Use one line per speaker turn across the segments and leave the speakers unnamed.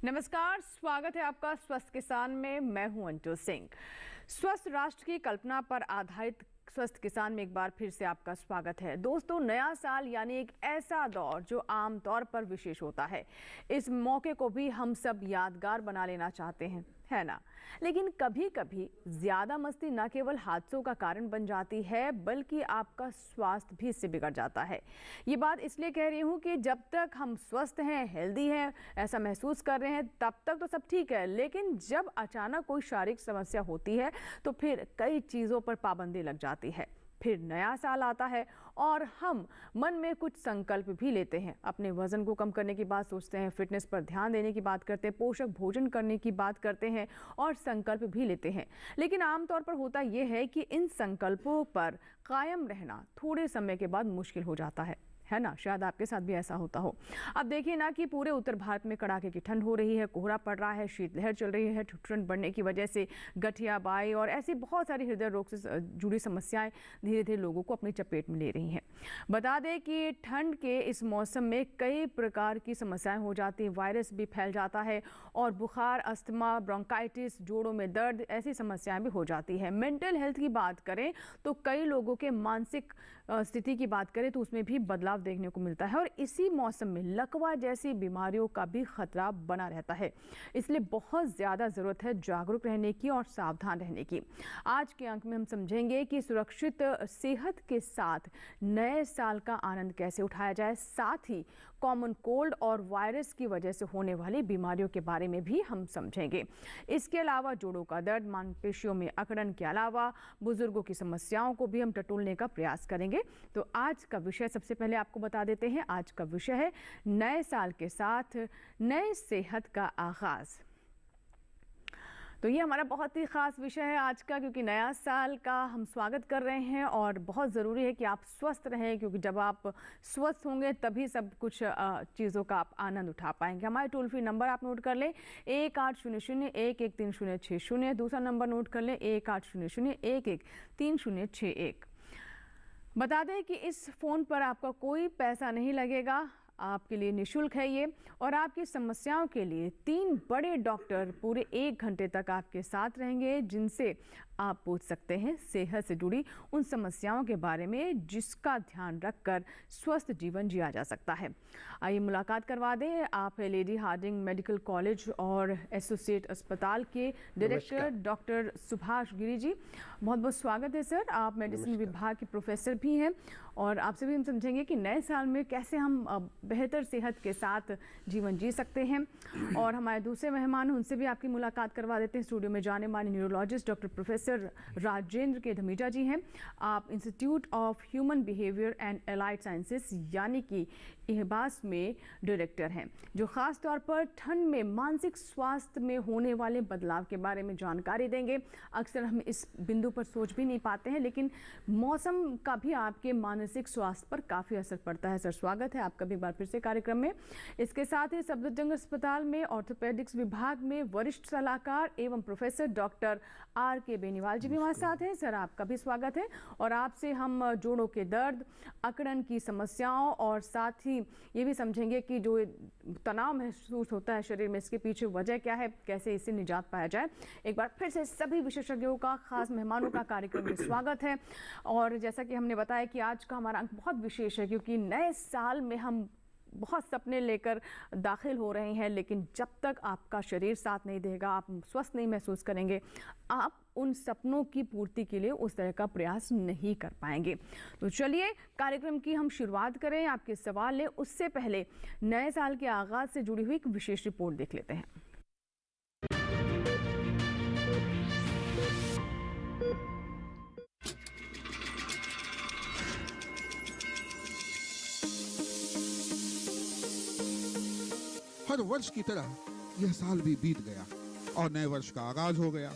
नमस्कार, स्वागत है आपका स्वस्थ किसान में। मैं हूं अंटू सिंह। स्वस्थ राष्ट्र की कल्पना पर आधारित स्वस्थ किसान में एक बार फिर से आपका स्वागत है। दोस्तों, नया साल यानी एक ऐसा दौर जो आम तौर पर विशेष होता है। इस मौके को भी हम सब यादगार बना लेना चाहते हैं, है ना? लेकिन कभी कभी ज्यादा मस्ती न केवल हादसों का कारण बन जाती है, बल्कि आपका स्वास्थ्य भी इससे बिगड़ जाता है। ये बात इसलिए कह रही हूँ कि जब तक हम स्वस्थ हैं, हेल्दी हैं, ऐसा महसूस कर रहे हैं, तब तक तो सब ठीक है। लेकिन जब अचानक कोई शारीरिक समस्या होती है तो फिर कई चीज़ों पर पाबंदी लग जाती है। फिर नया साल आता है और हम मन में कुछ संकल्प भी लेते हैं। अपने वजन को कम करने की बात सोचते हैं, फिटनेस पर ध्यान देने की बात करते हैं, पोषक भोजन करने की बात करते हैं और संकल्प भी लेते हैं। लेकिन आमतौर पर होता यह है कि इन संकल्पों पर कायम रहना थोड़े समय के बाद मुश्किल हो जाता है ना? शायद आपके साथ भी ऐसा होता हो। अब देखिए ना कि पूरे उत्तर भारत में कड़ाके की ठंड हो रही है, कोहरा पड़ रहा है, शीतलहर चल रही है। ठंड बढ़ने की वजह से गठिया बाई और ऐसी बहुत सारी हृदय रोग से जुड़ी समस्याएं धीरे धीरे लोगों को अपनी चपेट में ले रही हैं। बता दें कि ठंड के इस मौसम में कई प्रकार की समस्याएं हो जाती हैं। वायरस भी फैल जाता है और बुखार, अस्थमा, ब्रोंकाइटिस, जोड़ों में दर्द, ऐसी समस्याएं भी हो जाती है। मेंटल हेल्थ की बात करें तो कई लोगों के मानसिक स्थिति की बात करें तो उसमें भी बदलाव देखने को मिलता है और इसी मौसम में लकवा जैसी बीमारियों का भी खतरा बना रहता है। इसलिए बहुत ज्यादा जरूरत है जागरूक रहने की और सावधान रहने की। आज के अंक में हम समझेंगे कि सुरक्षित सेहत के साथ नए साल का आनंद कैसे उठाया जाए। साथ ही कॉमन कोल्ड और वायरस की वजह से होने वाली बीमारियों के बारे में भी हम समझेंगे। इसके अलावा जोड़ों का दर्द, मांसपेशियों में अकड़न के अलावा बुजुर्गों की समस्याओं को भी हम टटोलने का प्रयास करेंगे। तो आज का विषय सबसे पहले आपको बता देते हैं। आज का विषय है नए साल के साथ नए सेहत का आगाज। तो ये हमारा बहुत ही खास विषय है आज का, क्योंकि नया साल का हम स्वागत कर रहे हैं और बहुत ज़रूरी है कि आप स्वस्थ रहें, क्योंकि जब आप स्वस्थ होंगे तभी सब कुछ चीज़ों का आप आनंद उठा पाएंगे। हमारे टोल फ्री नंबर आप नोट कर लें 1800-113060। दूसरा नंबर नोट कर लें 1800-113061। बता दें कि इस फ़ोन पर आपका कोई पैसा नहीं लगेगा, आपके लिए निःशुल्क है ये, और आपकी समस्याओं के लिए 3 बड़े डॉक्टर पूरे 1 घंटे तक आपके साथ रहेंगे, जिनसे आप पूछ सकते हैं सेहत से जुड़ी उन समस्याओं के बारे में जिसका ध्यान रखकर स्वस्थ जीवन जिया जा सकता है। आइए मुलाकात करवा दें। आप लेडी हार्डिंग मेडिकल कॉलेज और एसोसिएट अस्पताल के डायरेक्टर डॉक्टर सुभाष गिरी जी, बहुत बहुत स्वागत है सर। आप मेडिसिन विभाग के प्रोफेसर भी हैं और आपसे भी हम समझेंगे कि नए साल में कैसे हम बेहतर सेहत के साथ जीवन जी सकते हैं। और हमारे दूसरे मेहमान, उनसे भी आपकी मुलाकात करवा देते हैं। स्टूडियो में जाने माने न्यूरोलॉजिस्ट डॉक्टर प्रोफेसर राजेंद्र के धमीजा जी हैं। आप institute of human behaviour and allied sciences यानी कि इहबास में डायरेक्टर हैं, जो खास तौर पर ठंड में मानसिक स्वास्थ्य में होने वाले बदलाव के बारे में जानकारी देंगे। अक्सर हम इस बिंदु पर सोच भी नहीं पाते हैं, लेकिन मौसम का भी आपके मानसिक स्वास्थ्य पर काफ़ी असर पड़ता है। सर, स्वागत है आपका भी एक बार फिर से कार्यक्रम में। इसके साथ ही सफदरजंग अस्पताल में ऑर्थोपेडिक्स विभाग में वरिष्ठ सलाहकार एवं प्रोफेसर डॉक्टर R.K. बेनीवाल जी भी हमारे साथ हैं। सर, आपका भी स्वागत है। और आपसे हम जोड़ों के दर्द, अकड़न की समस्याओं और साथ ही ये भी समझेंगे कि जो तनाव महसूस होता है शरीर में, इसके पीछे वजह क्या है, कैसे इससे निजात पाया जाए। एक बार फिर से सभी विशेषज्ञों का, खास मेहमानों का कार्यक्रम में स्वागत है। और जैसा कि हमने बताया कि आज का हमारा अंक बहुत विशेष है, क्योंकि नए साल में हम बहुत सपने लेकर दाखिल हो रहे हैं, लेकिन जब तक आपका शरीर साथ नहीं देगा, आप स्वस्थ नहीं महसूस करेंगे, आप उन सपनों की पूर्ति के लिए उस तरह का प्रयास नहीं कर पाएंगे। तो चलिए कार्यक्रम की हम शुरुआत करें। आपके सवाल ले उससे पहले नए साल के आगाज से जुड़ी हुई एक विशेष रिपोर्ट देख लेते हैं।
हर वर्ष की तरह यह साल भी बीत गया और नए वर्ष का आगाज हो गया।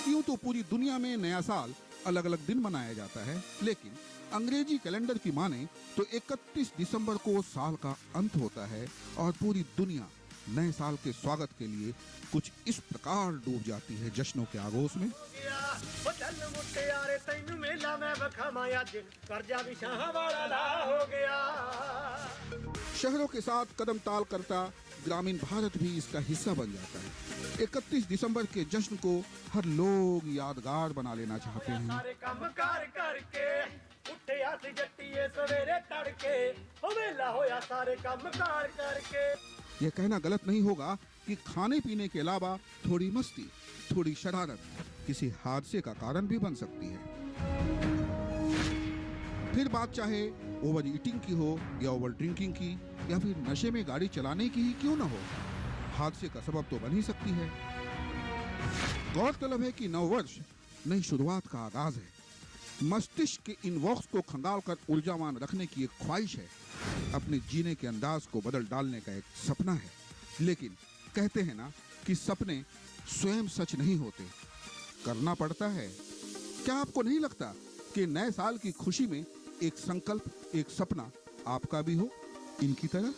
यूं तो पूरी दुनिया में नया साल अलग अलग दिन मनाया जाता है, लेकिन अंग्रेजी कैलेंडर की माने तो 31 दिसंबर को साल का अंत होता है और पूरी दुनिया नए साल के स्वागत के लिए कुछ इस प्रकार डूब जाती है जश्नों के आगोश में। शहरों के साथ कदम ताल करता ग्रामीण भारत भी इसका हिस्सा बन जाता है। 31 दिसंबर के जश्न को हर लोग यादगार बना लेना चाहते हैं।
सारे काम कार करके उठिया सी जट्टीए सवेरे तड़के वेला होया सारे काम कार करके।
यह कहना गलत नहीं होगा कि खाने पीने के अलावा थोड़ी मस्ती, थोड़ी शरारत किसी हादसे का कारण भी बन सकती है। फिर बात चाहे ओवर ईटिंग की हो या ओवर ड्रिंकिंग की या फिर नशे में गाड़ी चलाने की ही क्यों न हो, हादसे का सबब तो बन ही सकती है। गौरतलब है कि नववर्ष नई शुरुआत का आगाज है। मस्तिष्क के इन वॉक्स को खंगाल कर ऊर्जावान रखने की एक ख्वाहिश है। अपने जीने के अंदाज को बदल डालने का एक सपना है। लेकिन कहते हैं ना कि सपने स्वयं सच नहीं होते, करना पड़ता है। क्या आपको नहीं लगता कि नए साल की खुशी में एक संकल्प, एक सपना आपका भी हो इनकी तरह?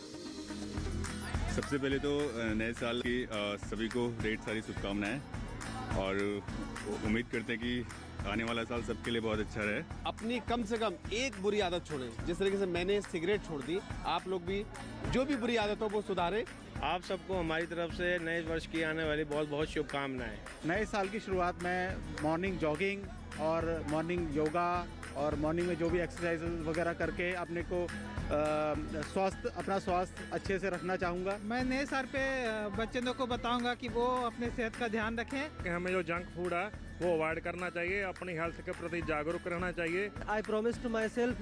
सबसे पहले तो नए साल की सभी को ढेर सारी शुभकामनाएं और उम्मीद करते हैं कि आने वाला साल सबके लिए बहुत अच्छा रहे।
अपनी कम से कम एक बुरी आदत छोड़ें। जिस तरीके से मैंने सिगरेट छोड़ दी, आप लोग भी जो भी बुरी आदत हो वो सुधारें।
आप सबको हमारी तरफ से नए वर्ष की आने वाली बहुत बहुत शुभकामनाएं।
नए साल की शुरुआत में मॉर्निंग जॉगिंग और मॉर्निंग योगा और मॉर्निंग में जो भी एक्सरसाइज वगैरह करके अपने को अपना स्वास्थ्य अच्छे से रखना चाहूँगा।
मैं नए साल पे बच्चों को बताऊंगा कि वो अपने सेहत का ध्यान रखें।
हमें जो जंक फूड है वो अवॉइड करना चाहिए, अपनी हेल्थ के प्रति जागरूक रहना चाहिए।
I promise to my self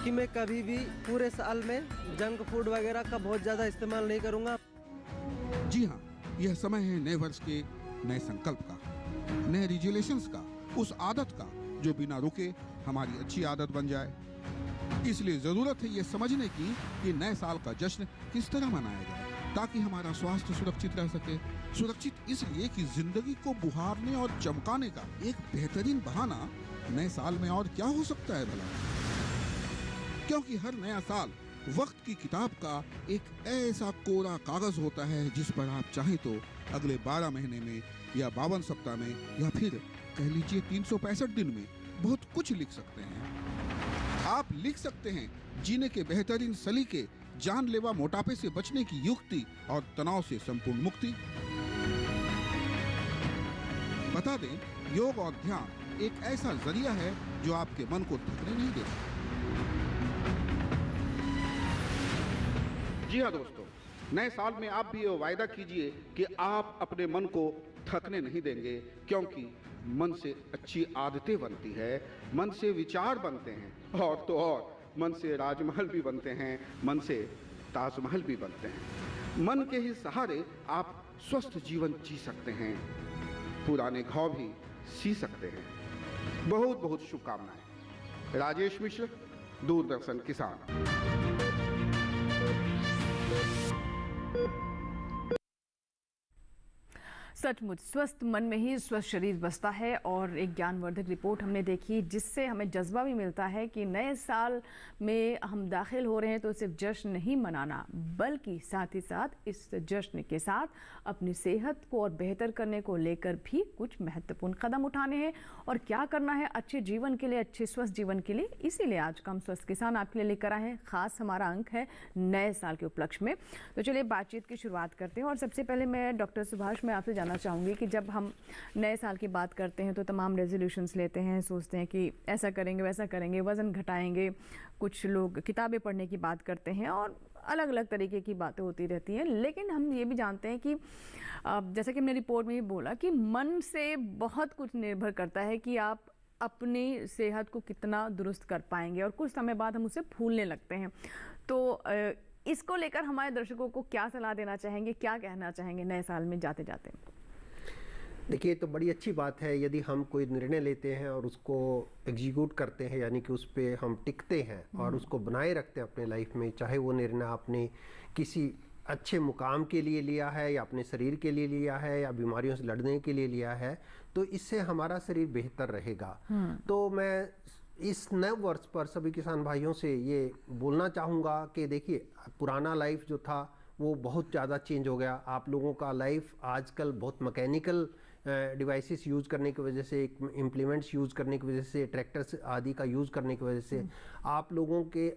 कि मैं कभी भी पूरे साल में जंक फूड वगैरह का बहुत ज़्यादा इस्तेमाल नहीं करूँगा।
जी हाँ, यह समय है नए वर्ष के नए संकल्प का, नए रिजोल्यूशंस का, उस आदत का जो बिना रुके हमारी अच्छी आदत बन जाए। इसलिए जरूरत है ये समझने की कि नए साल का जश्न किस तरह मनाया जाए ताकि हमारा स्वास्थ्य सुरक्षित रह सके। सुरक्षित इसलिए कि जिंदगी को बुहारने और चमकाने का एक बेहतरीन बहाना नए साल में और क्या हो सकता है भला। क्योंकि हर नया साल वक्त की किताब का एक ऐसा कोरा कागज होता है जिस पर आप चाहें तो अगले 12 महीने में या 52 सप्ताह में या फिर कह लीजिए 365 दिन में बहुत कुछ लिख सकते हैं। आप लिख सकते हैं जीने के बेहतरीन सलीके, जानलेवा मोटापे से बचने की युक्ति और तनाव से संपूर्ण मुक्ति। बता दें, योग और ध्यान एक ऐसा जरिया है जो आपके मन को थकने नहीं देता। जी हाँ दोस्तों, नए साल में आप भी ये वायदा कीजिए कि आप अपने मन को थकने नहीं देंगे, क्योंकि मन से अच्छी आदतें बनती है, मन से विचार बनते हैं और तो और मन से राजमहल भी बनते हैं, मन से ताजमहल भी बनते हैं। मन के ही सहारे आप स्वस्थ जीवन जी सकते हैं, पुराने घाव भी सी सकते हैं। बहुत बहुत शुभकामनाएं। राजेश मिश्र, दूरदर्शन किसान।
सचमुच स्वस्थ मन में ही स्वस्थ शरीर बसता है। और एक ज्ञानवर्धक रिपोर्ट हमने देखी जिससे हमें जज्बा भी मिलता है कि नए साल में हम दाखिल हो रहे हैं तो सिर्फ जश्न नहीं मनाना, बल्कि साथ ही साथ इस जश्न के साथ अपनी सेहत को और बेहतर करने को लेकर भी कुछ महत्वपूर्ण कदम उठाने हैं और क्या करना है अच्छे जीवन के लिए, अच्छे स्वस्थ जीवन के लिए। इसीलिए आज का हम स्वस्थ किसान आपके लिए लेकर आए हैं। खास हमारा अंक है नए साल के उपलक्ष्य में। तो चलिए बातचीत की शुरुआत करते हैं। और सबसे पहले मैं डॉक्टर सुभाष, मैं आपसे जानना चाहूँगी कि जब हम नए साल की बात करते हैं तो तमाम रेजोल्यूशंस लेते हैं, सोचते हैं कि ऐसा करेंगे, वैसा करेंगे, वज़न घटाएंगे, कुछ लोग किताबें पढ़ने की बात करते हैं और अलग अलग तरीके की बातें होती रहती हैं। लेकिन हम ये भी जानते हैं कि जैसा कि हमने रिपोर्ट में भी बोला कि मन से बहुत कुछ निर्भर करता है कि आप अपनी सेहत को कितना दुरुस्त कर पाएंगे और कुछ समय बाद हम उसे भूलने लगते हैं। तो इसको लेकर हमारे दर्शकों को क्या सलाह देना चाहेंगे, क्या कहना चाहेंगे नए साल में जाते जाते?
देखिए, तो बड़ी अच्छी बात है यदि हम कोई निर्णय लेते हैं और उसको एग्जीक्यूट करते हैं, यानी कि उस पर हम टिकते हैं और उसको बनाए रखते हैं अपने लाइफ में, चाहे वो निर्णय आपने किसी अच्छे मुकाम के लिए लिया है या अपने शरीर के लिए लिया है या बीमारियों से लड़ने के लिए लिया है, तो इससे हमारा शरीर बेहतर रहेगा। तो मैं इस नए वर्ष पर सभी किसान भाइयों से ये बोलना चाहूँगा कि देखिए, पुराना लाइफ जो था वो बहुत ज़्यादा चेंज हो गया। आप लोगों का लाइफ आजकल बहुत मैकेनिकल डिवाइसेस यूज़ करने की वजह से, इम्प्लीमेंट्स यूज़ करने की वजह से, ट्रैक्टर्स आदि का यूज़ करने की वजह से आप लोगों के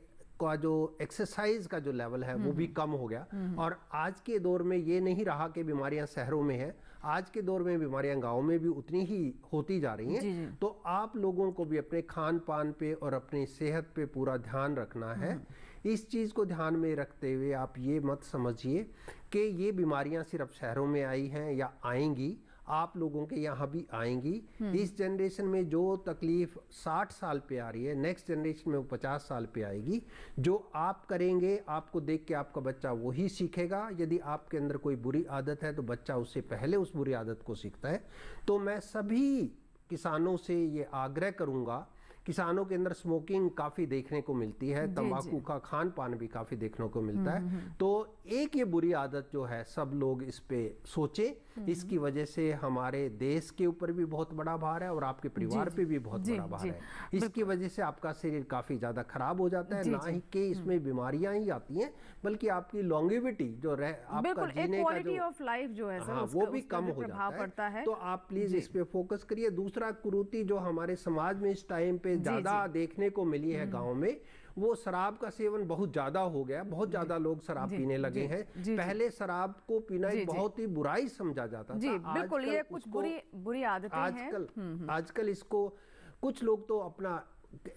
का जो एक्सरसाइज का जो लेवल है वो भी कम हो गया। और आज के दौर में ये नहीं रहा कि बीमारियां शहरों में है, आज के दौर में बीमारियां गांव में भी उतनी ही होती जा रही हैं। तो आप लोगों को भी अपने खान पान पे और अपनी सेहत पे पूरा ध्यान रखना है। इस चीज़ को ध्यान में रखते हुए आप ये मत समझिए कि ये बीमारियां सिर्फ शहरों में आई हैं या आएंगी, आप लोगों के यहाँ भी आएंगी। इस जनरेशन में जो तकलीफ 60 साल पे आ रही है, नेक्स्ट जनरेशन में वो 50 साल पे आएगी। जो आप करेंगे, आपको देख के आपका बच्चा वही सीखेगा। यदि आपके अंदर कोई बुरी आदत है तो बच्चा उससे पहले उस बुरी आदत को सीखता है। तो मैं सभी किसानों से ये आग्रह करूँगा, किसानों के अंदर स्मोकिंग काफ़ी देखने को मिलती है, तंबाकू का खान पान भी काफ़ी देखने को मिलता है। तो एक ये बुरी आदत जो है, सब लोग इस पे सोचे। इसकी वजह से हमारे देश के ऊपर भी बहुत बड़ा भार है और आपके परिवार पे भी बहुत बड़ा भार है। इसकी वजह से आपका शरीर काफ़ी ज़्यादा खराब हो जाता है। ना ही कि इसमें बीमारियां ही आती हैं, बल्कि आपकी लॉन्गेविटी जो आपका जीने का जो
ऑफ लाइफ जो है
हाँ, वो भी कम हो जाता है। तो आप प्लीज इस पे फोकस करिए। दूसरा कुरीति जो हमारे समाज में इस टाइम पे ज्यादा देखने को मिली है गांव में, वो शराब का सेवन बहुत ज्यादा हो गया। बहुत ज्यादा लोग शराब पीने लगे हैं। पहले शराब को पीना एक बहुत ही बुराई समझा जाता था।
बिल्कुल, ये कुछ बुरी आदतें हैं।
आजकल इसको कुछ लोग तो अपना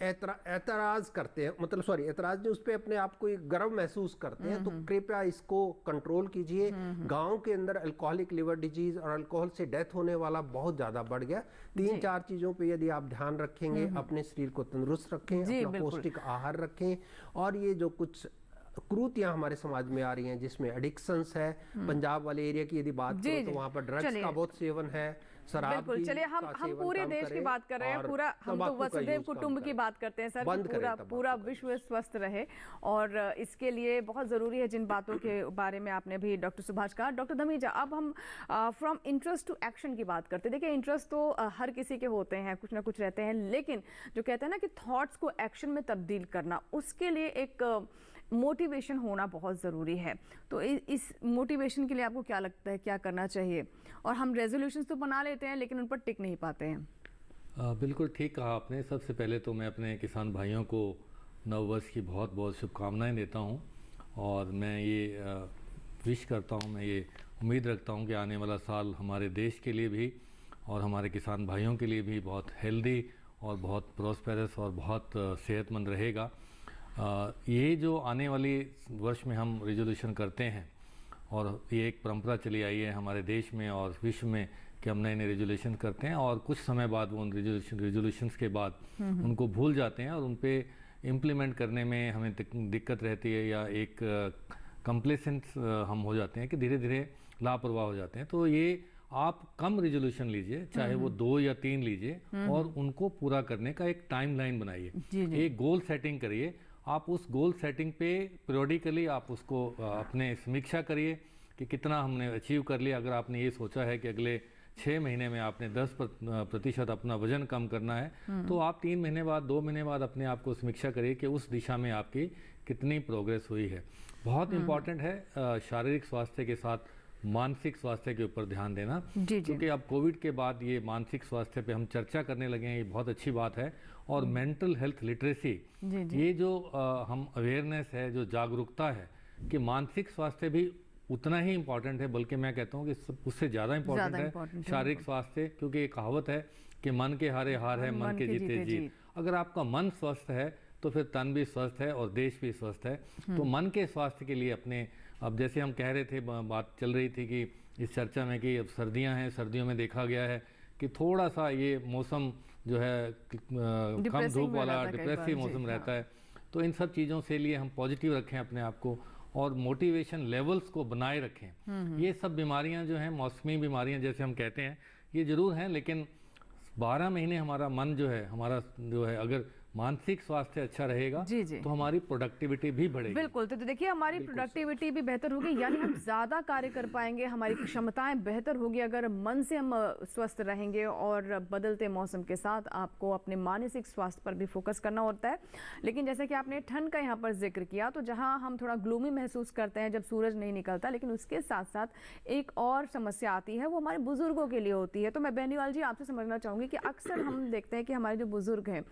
एतराज करते हैं, मतलब सॉरी एतराज नहीं, उस पर अपने आप को गर्व महसूस करते हैं। तो कृपया इसको कंट्रोल कीजिए। गांव के अंदर अल्कोहलिक लिवर डिजीज और अल्कोहल से डेथ होने वाला बहुत ज्यादा बढ़ गया। 3-4 चीजों पे यदि आप ध्यान रखेंगे, अपने शरीर को तंदुरुस्त रखें, अपना पौष्टिक आहार रखें, और ये जो कुछ कुरीतियां हमारे समाज में आ रही हैं जिसमें एडिक्शंस है, पंजाब वाले एरिया की यदि बात करें तो वहाँ पर ड्रग्स का बहुत सेवन है, शराब की।
चलिए हम पूरे देश की बात कर रहे हैं, पूरा हम तो वसुधैव कुटुंब की बात करते हैं सर, पूरा विश्व स्वस्थ रहे। और इसके लिए बहुत ज़रूरी है जिन बातों के बारे में आपने भी डॉक्टर सुभाष कहा। डॉक्टर धमीजा, अब हम फ्रॉम इंटरेस्ट टू एक्शन की बात करते हैं। देखिए, इंटरेस्ट तो हर किसी के होते हैं, कुछ ना कुछ रहते हैं, लेकिन जो कहते हैं ना कि थॉट्स को एक्शन में तब्दील करना, उसके लिए एक मोटिवेशन होना बहुत ज़रूरी है। तो इस मोटिवेशन के लिए आपको क्या लगता है, क्या करना चाहिए? और हम रेजोल्यूशंस तो बना लेते हैं लेकिन उन पर टिक नहीं पाते हैं।
बिल्कुल ठीक कहा आपने। सबसे पहले तो मैं अपने किसान भाइयों को नववर्ष की बहुत बहुत शुभकामनाएं देता हूं, और मैं ये विश करता हूं, मैं ये उम्मीद रखता हूं कि आने वाला साल हमारे देश के लिए भी और हमारे किसान भाइयों के लिए भी बहुत हेल्दी और बहुत प्रॉस्पेरस और बहुत सेहतमंद रहेगा। ये जो आने वाली वर्ष में हम रेजोल्यूशन करते हैं, और ये एक परंपरा चली आई है हमारे देश में और विश्व में कि हम नए नए रेजोल्यूशन करते हैं, और कुछ समय बाद वो उन रेजोल्यूशंस के बाद उनको भूल जाते हैं और उन पे इम्प्लीमेंट करने में हमें दिक्कत रहती है, या एक कंप्लेसेंट हम हो जाते हैं कि धीरे धीरे लापरवाह हो जाते हैं। तो ये आप कम रेजोल्यूशन लीजिए, चाहे वो 2 या 3 लीजिए, और उनको पूरा करने का एक टाइमलाइन बनाइए, एक गोल सेटिंग करिए। आप उस गोल सेटिंग पे पीरियडिकली आप उसको अपने समीक्षा करिए कि कितना हमने अचीव कर लिया। अगर आपने ये सोचा है कि अगले 6 महीने में आपने 10% अपना वजन कम करना है, तो आप 3 महीने बाद, 2 महीने बाद अपने आप को समीक्षा करिए कि उस दिशा में आपकी कितनी प्रोग्रेस हुई है। बहुत इंपॉर्टेंट है शारीरिक स्वास्थ्य के साथ मानसिक स्वास्थ्य के ऊपर ध्यान देना, क्योंकि अब कोविड के बाद ये मानसिक स्वास्थ्य पे हम चर्चा करने लगे हैं, ये बहुत अच्छी बात है। और मेंटल हेल्थ लिटरेसी, ये जो हम अवेयरनेस है, जो जागरूकता है कि मानसिक स्वास्थ्य भी उतना ही इम्पोर्टेंट है, बल्कि मैं कहता हूँ कि उससे ज़्यादा इम्पोर्टेंट है शारीरिक स्वास्थ्य, क्योंकि एक कहावत है कि मन के हारे हार है, मन के जीते जीत। अगर आपका मन स्वस्थ है तो फिर तन भी स्वस्थ है और देश भी स्वस्थ है। तो मन के स्वास्थ्य के लिए अपने, अब जैसे हम कह रहे थे, बात चल रही थी कि इस चर्चा में कि अब सर्दियां हैं, सर्दियों में देखा गया है कि थोड़ा सा ये मौसम जो है कम धूप वाला डिप्रेसिव मौसम रहता है। तो इन सब चीज़ों से लिए हम पॉजिटिव रखें अपने आप को और मोटिवेशन लेवल्स को बनाए रखें। ये सब बीमारियां जो हैं, मौसमी बीमारियां जैसे हम कहते हैं, ये ज़रूर हैं, लेकिन 12 महीने हमारा मन जो है, हमारा जो है, अगर मानसिक स्वास्थ्य अच्छा रहेगा तो हमारी प्रोडक्टिविटी भी बढ़ेगी।
बिल्कुल, तो देखिए हमारी प्रोडक्टिविटी भी बेहतर होगी, यानी हम ज़्यादा कार्य कर पाएंगे, हमारी क्षमताएं बेहतर होगी अगर मन से हम स्वस्थ रहेंगे। और बदलते मौसम के साथ आपको अपने मानसिक स्वास्थ्य पर भी फोकस करना होता है। लेकिन जैसे कि आपने ठंड का यहाँ पर जिक्र किया, तो जहाँ हम थोड़ा ग्लूमी महसूस करते हैं जब सूरज नहीं निकलता, लेकिन उसके साथ साथ एक और समस्या आती है, वो हमारे बुजुर्गों के लिए होती है। तो मैं बेनीवाल जी आपसे समझना चाहूँगी कि अक्सर हम देखते हैं कि हमारे जो बुजुर्ग हैं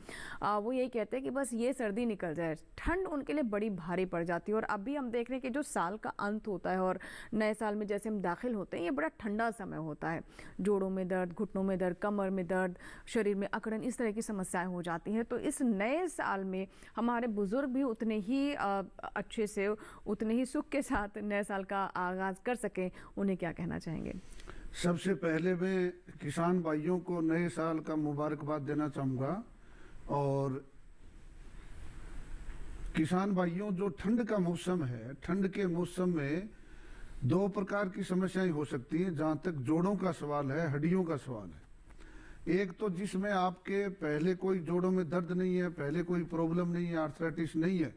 वो वो यही कहते हैं कि बस ये सर्दी निकल जाए। ठंड उनके लिए बड़ी भारी पड़ जाती है। और अभी हम देख रहे हैं कि जो साल का अंत होता है और नए साल में जैसे हम दाखिल होते हैं, ये बड़ा ठंडा समय होता है। जोड़ों में दर्द, घुटनों में दर्द, कमर में दर्द, शरीर में अकड़न, इस तरह की समस्याएं हो जाती हैं। तो इस नए साल में हमारे बुजुर्ग भी उतने ही अच्छे से, उतने ही सुख के साथ नए साल का आगाज कर सकें, उन्हें क्या कहना चाहेंगे?
सबसे पहले मैं किसान भाइयों को नए साल का मुबारकबाद देना चाहूँगा। और किसान भाइयों, जो ठंड का मौसम है, ठंड के मौसम में दो प्रकार की समस्याएं हो सकती हैं। जहाँ तक जोड़ों का सवाल है, हड्डियों का सवाल है, एक तो जिसमें आपके पहले कोई जोड़ों में दर्द नहीं है, पहले कोई प्रॉब्लम नहीं है, आर्थराइटिस नहीं है,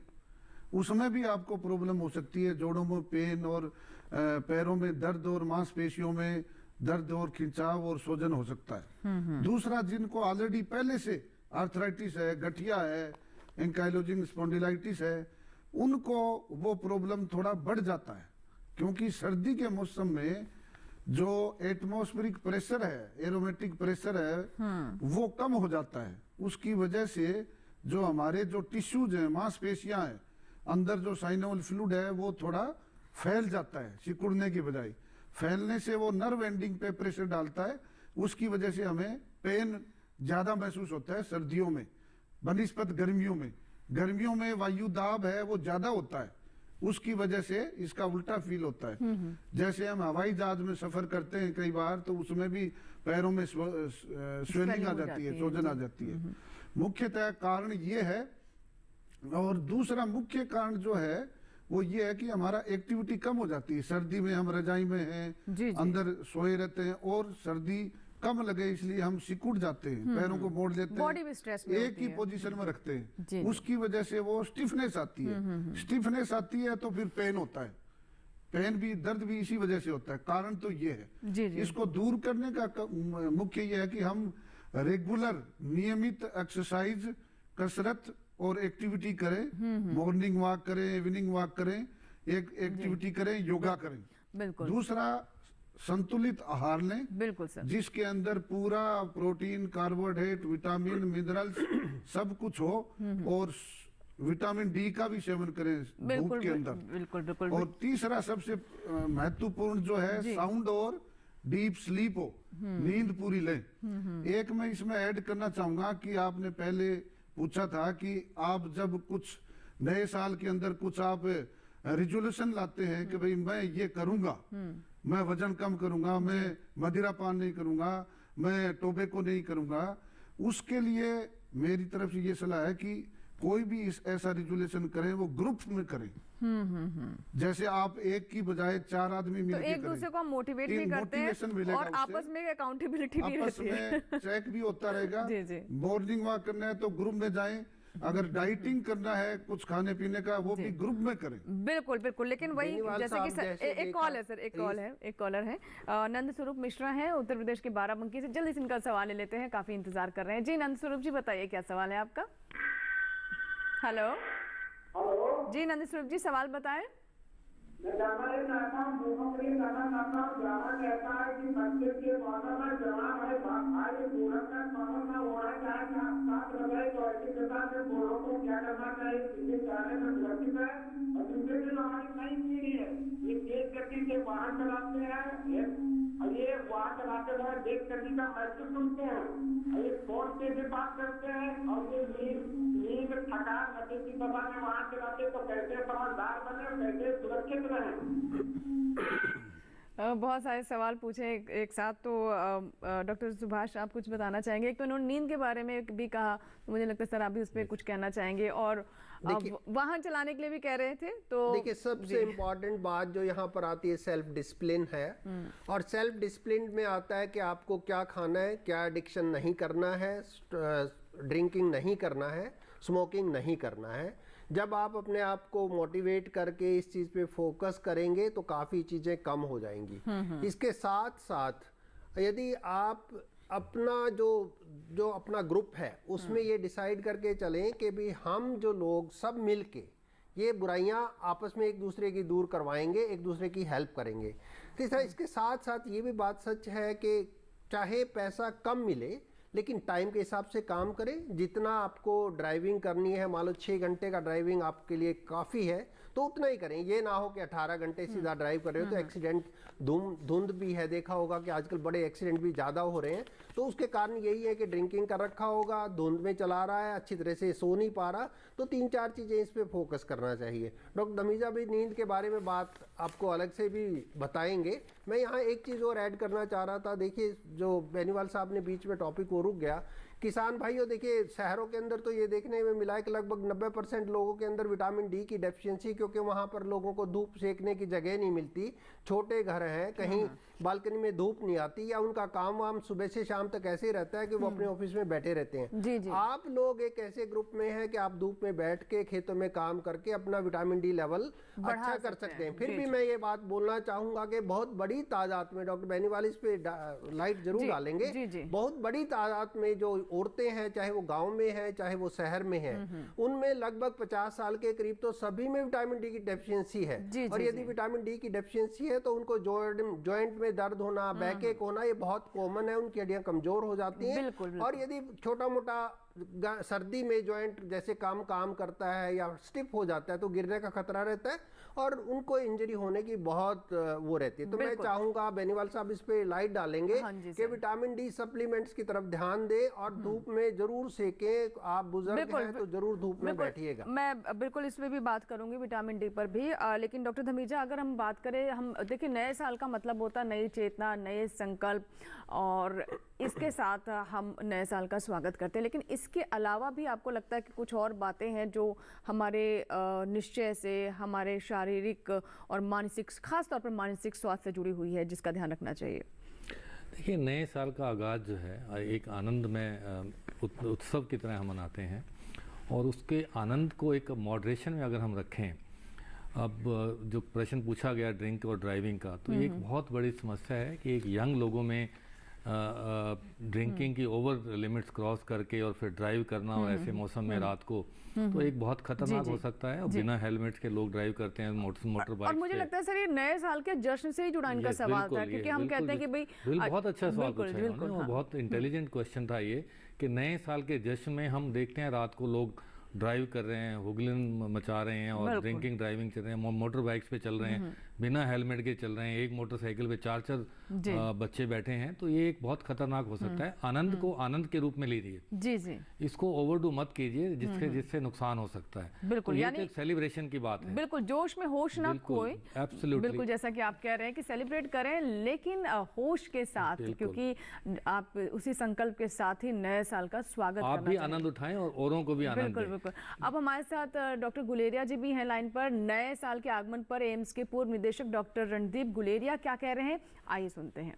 उसमें भी आपको प्रॉब्लम हो सकती है। जोड़ों में पेन और पैरों में दर्द और मांसपेशियों में दर्द और खिंचाव और सूजन हो सकता है। दूसरा, जिनको ऑलरेडी पहले से आर्थराइटिस है, गठिया है, एंकाइलोजिंग स्पॉन्डिलाइटिस है, उनको वो प्रॉब्लम थोड़ा बढ़ जाता है, क्योंकि सर्दी के मौसम में जो एटमॉस्फेरिक प्रेशर है, एरोमेटिक प्रेशर है, वो कम हो जाता है। उसकी वजह से जो हमारे जो टिश्यूज हैं, मांसपेशियां हैं, अंदर जो साइनोवियल फ्लूइड है, वो थोड़ा फैल जाता है। सिकुड़ने की बजाय फैलने से वो नर्व एंडिंग पे प्रेशर डालता है। उसकी वजह से हमें पेन ज्यादा महसूस होता है सर्दियों में बनिस्पत गर्मियों में। गर्मियों में वायु दाब है वो ज्यादा होता है, उसकी वजह से इसका उल्टा फील होता है। जैसे हम हवाई जहाज में सफर करते हैं कई बार, तो उसमें भी पैरों में स्वेलिंग आ जाती है, सूजन आ जाती है। मुख्यतः कारण ये है। और दूसरा मुख्य कारण जो है वो ये है कि हमारा एक्टिविटी कम हो जाती है। सर्दी में हम रजाई में हैं, अंदर सोए रहते हैं, और सर्दी कम लगे इसलिए हम सिकुड़ जाते हैं, पैरों को मोड़ लेते हैं, एक ही पोजीशन में रखते हैं। उसकी वजह से वो स्टिफनेस आती है। स्टिफनेस आती है तो फिर पेन होता है। पेन भी, दर्द भी इसी वजह से होता है। कारण तो ये है। इसको दूर करने का मुख्य ये है कि हम रेगुलर नियमित एक्सरसाइज, कसरत और एक्टिविटी करें। मॉर्निंग वॉक करें, इवनिंग वॉक करें, एक एक्टिविटी करें, योगा करें। बिल्कुल। दूसरा, संतुलित आहार लें। बिल्कुल सर। जिसके अंदर पूरा प्रोटीन, कार्बोहाइड्रेट, विटामिन, मिनरल्स सब कुछ हो, और विटामिन डी का भी सेवन करें धूप के अंदर। बिल्कुल बिल्कुल। और तीसरा सबसे महत्वपूर्ण जो है, साउंड और डीप स्लीप हो, नींद पूरी लें। एक मैं इसमें ऐड करना चाहूंगा कि आपने पहले पूछा था कि आप जब कुछ नए साल के अंदर कुछ आप रिजोल्यूशन लाते हैं कि भाई मैं ये करूंगा, मैं वजन कम करूंगा, मैं मदिरा पान नहीं करूंगा, मैं टोबैको नहीं करूंगा, उसके लिए मेरी तरफ से ये सलाह है कि कोई भी ऐसा रिजोल्यूशन करें वो ग्रुप में करें। जैसे आप एक की बजाय 4 आदमी मिलकर
तो एक दूसरे को हम मोटिवेट भी करते हैं और आपस में अकाउंटेबिलिटी भी रहती है,
आपस में चेक भी होता रहेगा। मॉर्निंग वॉक करना है तो ग्रुप में जाएं, अगर डाइटिंग करना है कुछ खाने पीने का, वो भी ग्रुप में करें।
बिल्कुल बिल्कुल। लेकिन वही जैसे कि एक कॉल है सर, एक कॉलर है नंद स्वरूप मिश्रा है उत्तर प्रदेश के बाराबंकी से। जल्दी से इनका सवाल ले लेते हैं, काफी इंतजार कर रहे हैं। जी नंद स्वरूप जी, बताइए क्या सवाल है आपका? हेलो जी नंद स्वरूप जी, सवाल बताएं।
मैं जानना चाहता हूँ, कहता है कि बच्चे के मौसम में जवान है, भाई बूढ़ा का मौसम में होना चाहिए कि आप साथ लगाए, तो ऐसी प्रकार से बूढ़ों को क्या करना चाहिए, किसी चाहने में सुरक्षित है। और दूसरे की हमारी नई पीढ़ी है, ये तेज गति से वाहन चलाते हैं, ये वाहन चलाते समय तेज गति का महसूस सुनते हैं, ये फोन पे भी बात करते हैं, और ये नींद थकान नशे की दशा में वाहन चलाते, तो कैसे समझदार बने, कैसे सुरक्षित रहे?
बहुत सारे सवाल पूछे एक साथ। तो डॉक्टर सुभाष, आप कुछ बताना चाहेंगे? एक तो उन्होंने नींद के बारे में भी कहा, मुझे लगता है सर आप भी उस पर कुछ कहना चाहेंगे, और वाहन चलाने के लिए भी कह रहे थे। तो
देखिए, सबसे इम्पोर्टेंट बात जो यहाँ पर आती है सेल्फ डिसिप्लिन है। और सेल्फ डिसिप्लिन में आता है कि आपको क्या खाना है, क्या एडिक्शन नहीं करना है, ड्रिंकिंग नहीं करना है, स्मोकिंग नहीं करना है। जब आप अपने आप को मोटिवेट करके इस चीज़ पे फोकस करेंगे तो काफ़ी चीज़ें कम हो जाएंगी। इसके साथ साथ यदि आप अपना जो अपना ग्रुप है उसमें ये डिसाइड करके चलें कि भी हम जो लोग सब मिल के ये बुराइयां आपस में एक दूसरे की दूर करवाएंगे, एक दूसरे की हेल्प करेंगे। तीसरा, इसके साथ साथ ये भी बात सच है कि चाहे पैसा कम मिले लेकिन टाइम के हिसाब से काम करें। जितना आपको ड्राइविंग करनी है, मान लो 6 घंटे का ड्राइविंग आपके लिए काफ़ी है तो उतना ही करें। ये ना हो कि 18 घंटे सीधा ड्राइव कर रहे हो तो एक्सीडेंट, धुंध भी है, देखा होगा कि आजकल बड़े एक्सीडेंट भी ज़्यादा हो रहे हैं। तो उसके कारण यही है कि ड्रिंकिंग कर रखा होगा, धुंध में चला रहा है, अच्छी तरह से सो नहीं पा रहा। तो 3-4 चीज़ें इस पर फोकस करना चाहिए। डॉक्टर धमीजा भी नींद के बारे में बात आपको अलग से भी बताएंगे। मैं यहाँ एक चीज़ और ऐड करना चाह रहा था। देखिए, जो बेनीवाल साहब ने बीच में टॉपिक को रुक गया, किसान भाइयों, देखिए शहरों के अंदर तो ये देखने में मिला है कि लगभग 90% लोगों के अंदर विटामिन डी की डेफिशिएंसी, क्योंकि वहाँ पर लोगों को धूप सेकने की जगह नहीं मिलती, छोटे घर हैं, कहीं बालकनी में धूप नहीं आती, या उनका काम वाम सुबह से शाम तक ऐसे ही रहता है कि वो अपने ऑफिस में बैठे रहते हैं।
जी जी।
आप लोग एक ऐसे ग्रुप में हैं कि आप धूप में बैठ के खेतों में काम करके अपना विटामिन डी लेवल अच्छा कर सकते हैं। फिर भी मैं ये बात बोलना चाहूंगा कि बहुत बड़ी तादाद में, डॉक्टर बेनीवाल इस पे लाइट जरूर डालेंगे, बहुत बड़ी तादाद में जो औरतें हैं, चाहे वो गांव में है चाहे वो शहर में है, उनमें लगभग 50 साल के करीब तो सभी में विटामिन डी की डेफिशिएंसी है। और यदि विटामिन डी की डेफिशिएंसी है तो उनको जॉइंट में दर्द होना, बैकएक होना, ये बहुत कॉमन है, उनकी हड्डियां कमजोर हो जाती हैं। और यदि छोटा मोटा सर्दी में जॉइंट जैसे काम करता है या स्टिफ हो जाता है तो गिरने का खतरा रहता है और उनको इंजरी होने की बहुत वो रहती है। तो मैं चाहूंगा बेनीवाल साहब इस पे लाइट डालेंगे कि विटामिन डी सप्लीमेंट्स की तरफ ध्यान दे और धूप में जरूर सेकें। आप बुजुर्ग हैं तो जरूर धूप में बैठिएगा।
मैं बिल्कुल इसमें भी बात करूंगी, विटामिन डी पर भी। लेकिन डॉक्टर धमीजा, अगर हम बात करें, हम देखिए नए साल का मतलब होता है नई चेतना, नए संकल्प, और इसके साथ हम नए साल का स्वागत करते हैं। लेकिन इसके अलावा भी आपको लगता है कि कुछ और बातें हैं जो हमारे निश्चय से, हमारे शारीरिक और मानसिक, खास तौर पर मानसिक स्वास्थ्य से जुड़ी हुई है, जिसका ध्यान रखना चाहिए?
देखिए, नए साल का आगाज़ जो है एक आनंद में उत्सव की तरह हम मनाते हैं और उसके आनंद को एक मॉडरेशन में अगर हम रखें। अब जो प्रश्न पूछा गया ड्रिंक और ड्राइविंग का, तो ये एक बहुत बड़ी समस्या है कि एक यंग लोगों में ड्रिंकिंग की ओवर लिमिट्स क्रॉस करके और फिर ड्राइव करना और ऐसे मौसम में रात को, तो एक बहुत खतरनाक हो सकता है। और बिना हेलमेट के लोग ड्राइव करते हैं मोटर बाइक।
और मुझे लगता है सर ये नए साल के जश्न से ही जुड़ा इनका सवाल था, क्योंकि हम कहते हैं कि भाई
बहुत अच्छा सवाल पूछा है और बहुत इंटेलिजेंट क्वेश्चन था ये, कि नए साल के जश्न में हम देखते हैं रात को लोग ड्राइव कर रहे हैं, हुगलिन मचा रहे हैं और ड्रिंकिंग ड्राइविंग चल रहे हैं, मोटर बाइक्स पे चल रहे हैं, बिना हेलमेट के चल रहे हैं, एक मोटरसाइकिल पे 4 बच्चे बैठे हैं। तो ये एक बहुत खतरनाक हो सकता है। आनंद को आनंद के रूप में लीजिए, जी जी, इसको ओवरडू मत कीजिए जिससे नुकसान हो सकता है। बिल्कुल, यानी एक सेलिब्रेशन की बात है।
बिल्कुल, जोश में होश ना खोए।
एब्सोल्युटली,
बिल्कुल, जैसा कि आप कह रहे हैं कि सेलिब्रेट करें लेकिन होश के साथ, क्योंकि आप उसी संकल्प के साथ ही नए साल का स्वागत
आप भी आनंद उठाएं और औरों को भी आनंद दें।
बिल्कुल। अब हमारे साथ डॉक्टर गुलेरिया जी भी हैं लाइन पर। नए साल के आगमन पर एम्स के पूर्व निदेशक डॉक्टर रणदीप गुलेरिया क्या कह रहे हैं, आइए सुनते हैं।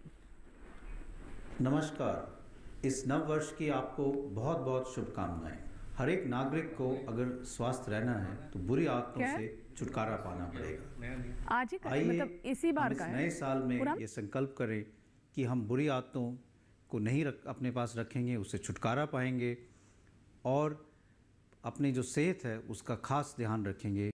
नमस्कार, इस नव वर्ष की आपको बहुत बहुत शुभकामनाएं। हर एक नागरिक को अगर स्वस्थ रहना है तो बुरी आदतों से छुटकारा पाना पड़ेगा।
आज ही मतलब इसी बार का
नए साल में ये संकल्प करें कि हम बुरी आदतों को नहीं अपने पास रखेंगे, उससे छुटकारा पाएंगे और अपनी जो सेहत है उसका खास ध्यान रखेंगे।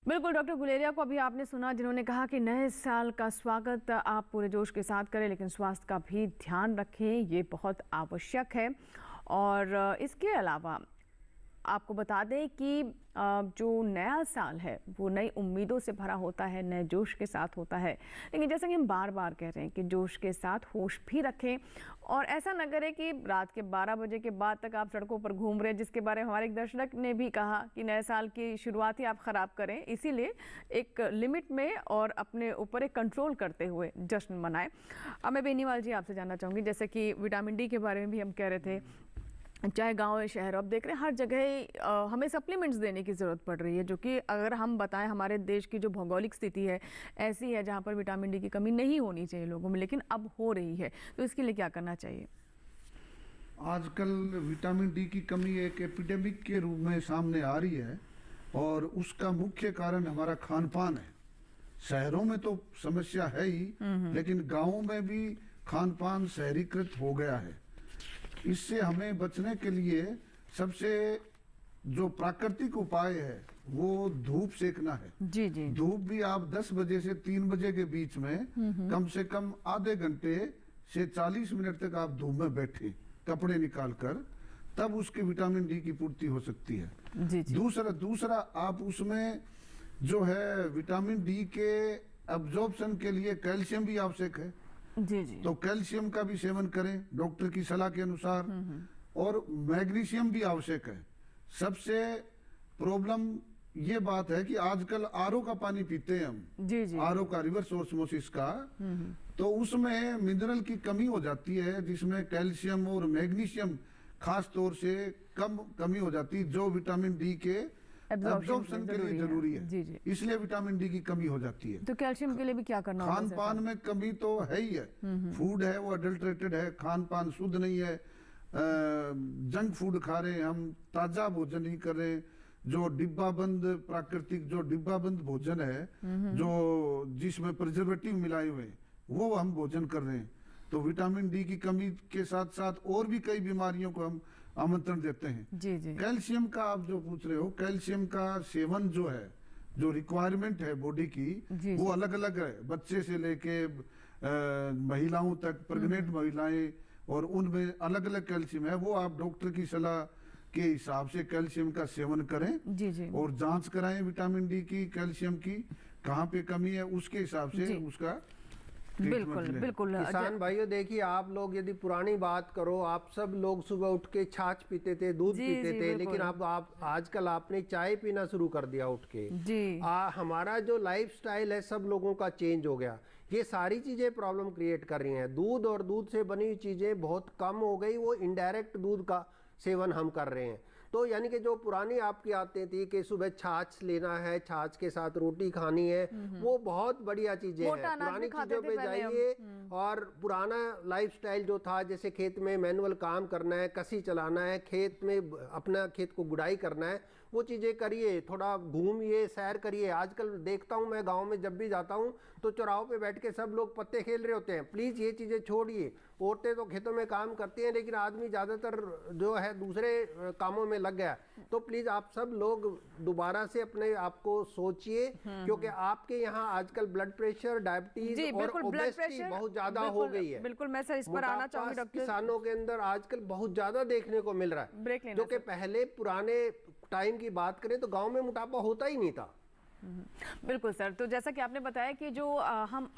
बिल्कुल, डॉक्टर गुलेरिया को अभी आपने सुना, जिन्होंने कहा कि नए साल का स्वागत आप पूरे जोश के साथ करें लेकिन स्वास्थ्य का भी ध्यान रखें, ये बहुत आवश्यक है। और इसके अलावा आपको बता दें कि जो नया साल है वो नई उम्मीदों से भरा होता है, नए जोश के साथ होता है। लेकिन जैसा कि हम बार बार कह रहे हैं कि जोश के साथ होश भी रखें और ऐसा न करें कि रात के 12 बजे के बाद तक आप सड़कों पर घूम रहे हैं, जिसके बारे में हमारे एक दर्शक ने भी कहा कि नए साल की शुरुआत ही आप ख़राब करें। इसीलिए एक लिमिट में और अपने ऊपर एक कंट्रोल करते हुए जश्न मनाएं। अब मैं बेनीवाल जी आपसे जानना चाहूँगी, जैसे कि विटामिन डी के बारे में भी हम कह रहे थे, चाहे गांव या शहर, अब देख रहे हैं हर जगह हमें सप्लीमेंट्स देने की ज़रूरत पड़ रही है, जो कि अगर हम बताएं हमारे देश की जो भौगोलिक स्थिति है ऐसी है जहां पर विटामिन डी की कमी नहीं होनी चाहिए लोगों में, लेकिन अब हो रही है। तो इसके लिए क्या करना चाहिए?
आजकल विटामिन डी की कमी एक एपिडेमिक के रूप में सामने आ रही है और उसका मुख्य कारण हमारा खान पान है। शहरों में तो समस्या है ही, लेकिन गाँवों में भी खान पान शहरीकृत हो गया है। इससे हमें बचने के लिए सबसे जो प्राकृतिक उपाय है वो धूप सेकना है।
जी जी।
धूप भी आप 10 बजे से 3 बजे के बीच में कम से कम आधे घंटे से 40 मिनट तक आप धूप में बैठे कपड़े निकाल कर, तब उसके विटामिन डी की पूर्ति हो सकती है।
जी जी।
दूसरा आप उसमें जो है विटामिन डी के एब्जॉर्प्शन के लिए कैल्शियम भी आवश्यक है।
जी जी।
तो कैल्शियम का भी सेवन करें डॉक्टर की सलाह के अनुसार। और मैग्नीशियम भी आवश्यक है। सबसे प्रॉब्लम ये बात है कि आजकल आरओ का पानी पीते हैं हम।
जी जी।
आरओ का, रिवर्स ऑस्मोसिस का, तो उसमें मिनरल की कमी हो जाती है, जिसमें कैल्शियम और मैग्नीशियम खास तौर से कमी हो जाती है, जो विटामिन डी के एब्जॉर्प्शन के लिए जरूरी है।
जी जी।
इसलिए विटामिन डी की कमी हो जाती है।
तो कैल्शियम के लिए भी क्या करना होगा?
खान पान में कमी तो है ही है। फूड है वो अडल्ट्रेटेड है, खान पान शुद्ध नहीं है, जंक फूड खा रहे हैं हम, ताजा भोजन नहीं कर रहे हैं। जो डिब्बाबंद प्राकृतिक जो डिब्बाबंद भोजन है, जो जिसमें प्रिजर्वेटिव मिलाए हुए, वो हम भोजन कर रहे हैं। तो विटामिन डी की कमी के साथ साथ और भी कई बीमारियों को हम आमंत्रण देते हैं।
जी जी।
कैल्शियम का आप जो पूछ रहे हो, कैल्शियम का सेवन जो है, जो रिक्वायरमेंट है बॉडी की, वो अलग अलग है। बच्चे से लेके महिलाओं तक, प्रेग्नेंट महिलाएं, और उनमें अलग अलग कैल्शियम है। वो आप डॉक्टर की सलाह के हिसाब से कैल्शियम का सेवन करें।
जी जी।
और जांच कराएं विटामिन डी की, कैल्शियम की कहाँ पे कमी है, उसके हिसाब से उसका
बिल्कुल बिल्कुल।
किसान भाइयों देखिए, आप लोग यदि पुरानी बात करो, आप सब लोग सुबह उठ के छाछ पीते थे, दूध पीते थे, लेकिन अब आप आजकल आपने चाय पीना शुरू कर दिया उठ के।
जी।
हमारा जो लाइफस्टाइल है सब लोगों का चेंज हो गया। ये सारी चीजें प्रॉब्लम क्रिएट कर रही हैं। दूध और दूध से बनी हुई चीजें बहुत कम हो गई, वो इनडायरेक्ट दूध का सेवन हम कर रहे हैं। तो यानी कि जो पुरानी आपकी आदतें थी कि सुबह छाछ लेना है, छाछ के साथ रोटी खानी है, वो बहुत बढ़िया चीजें हैं। पुरानी चीजों पे जाइए। और पुराना लाइफस्टाइल जो था, जैसे खेत में मैनुअल काम करना है, कसी चलाना है, खेत में अपना खेत को गुड़ाई करना है, वो चीजें करिए, थोड़ा घूमिए, सैर करिए। आजकल देखता हूँ मैं गांव में जब भी जाता हूँ तो चौराहों पे बैठ के सब लोग पत्ते खेल रहे होते हैं। प्लीज ये चीजें छोड़िए। औरतें तो खेतों में काम करती हैं, लेकिन आदमी ज्यादातर जो है दूसरे कामों में लग गया। तो प्लीज आप सब लोग दोबारा से अपने आप को सोचिए, क्योंकि आपके यहाँ आजकल ब्लड प्रेशर, डायबिटीज और ओबेसिटी बहुत ज्यादा हो गई है।
बिल्कुल, मैं सर इस पर आना चाहूंगी डॉक्टर।
किसानों के अंदर आजकल बहुत ज्यादा देखने को मिल रहा है, जो कि पहले पुराने टाइम की बात करें तो गांव में मोटापा होता ही नहीं था।
बिल्कुल सर। तो जैसा कि आपने बताया कि जो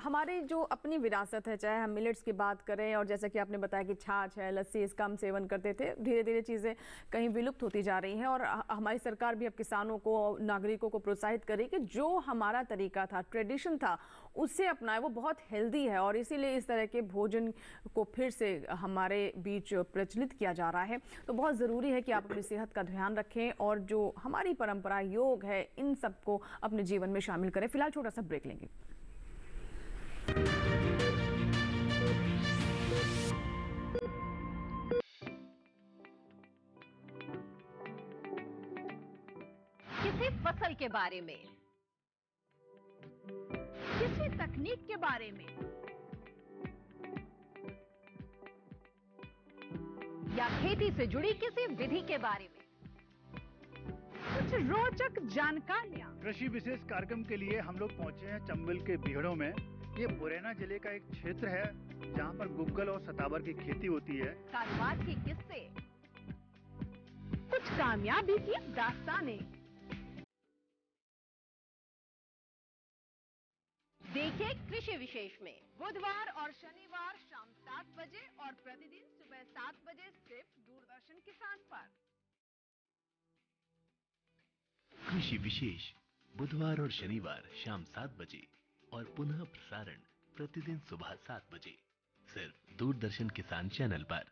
हमारी जो अपनी विरासत है, चाहे हम मिलेट्स की बात करें, और जैसा कि आपने बताया कि छाछ है, लस्सी, इसका हम सेवन करते थे, धीरे धीरे चीज़ें कहीं विलुप्त होती जा रही हैं। और हमारी सरकार भी अब किसानों को, नागरिकों को प्रोत्साहित करे कि जो हमारा तरीका था, ट्रेडिशन था, उससे अपनाए। वो बहुत हेल्दी है और इसीलिए इस तरह के भोजन को फिर से हमारे बीच प्रचलित किया जा रहा है। तो बहुत ज़रूरी है कि आप अपनी सेहत का ध्यान रखें और जो हमारी परंपरा योग है, इन सबको अपने जीवन में शामिल करें। फिलहाल छोटा सा ब्रेक लेंगे।
किसी फसल के बारे में, किसी तकनीक के बारे में, या खेती से जुड़ी किसी विधि के बारे में कुछ रोचक जानकारियां।
कृषि विशेष कार्यक्रम के लिए हम लोग पहुंचे हैं चंबल के बीहड़ों में। ये मुरैना जिले का एक क्षेत्र है जहां पर गुग्गल और सतावर की खेती होती है।
कारोबार के किस्से, कुछ कामयाबी की दास्तानें। देखिए कृषि विशेष में बुधवार और शनिवार शाम 7 बजे और प्रतिदिन सुबह 7 बजे सिर्फ दूरदर्शन किसान पर।
कृषि विशेष बुधवार और शनिवार शाम 7 बजे और पुनः प्रसारण प्रतिदिन सुबह 7 बजे सिर्फ दूरदर्शन किसान चैनल पर।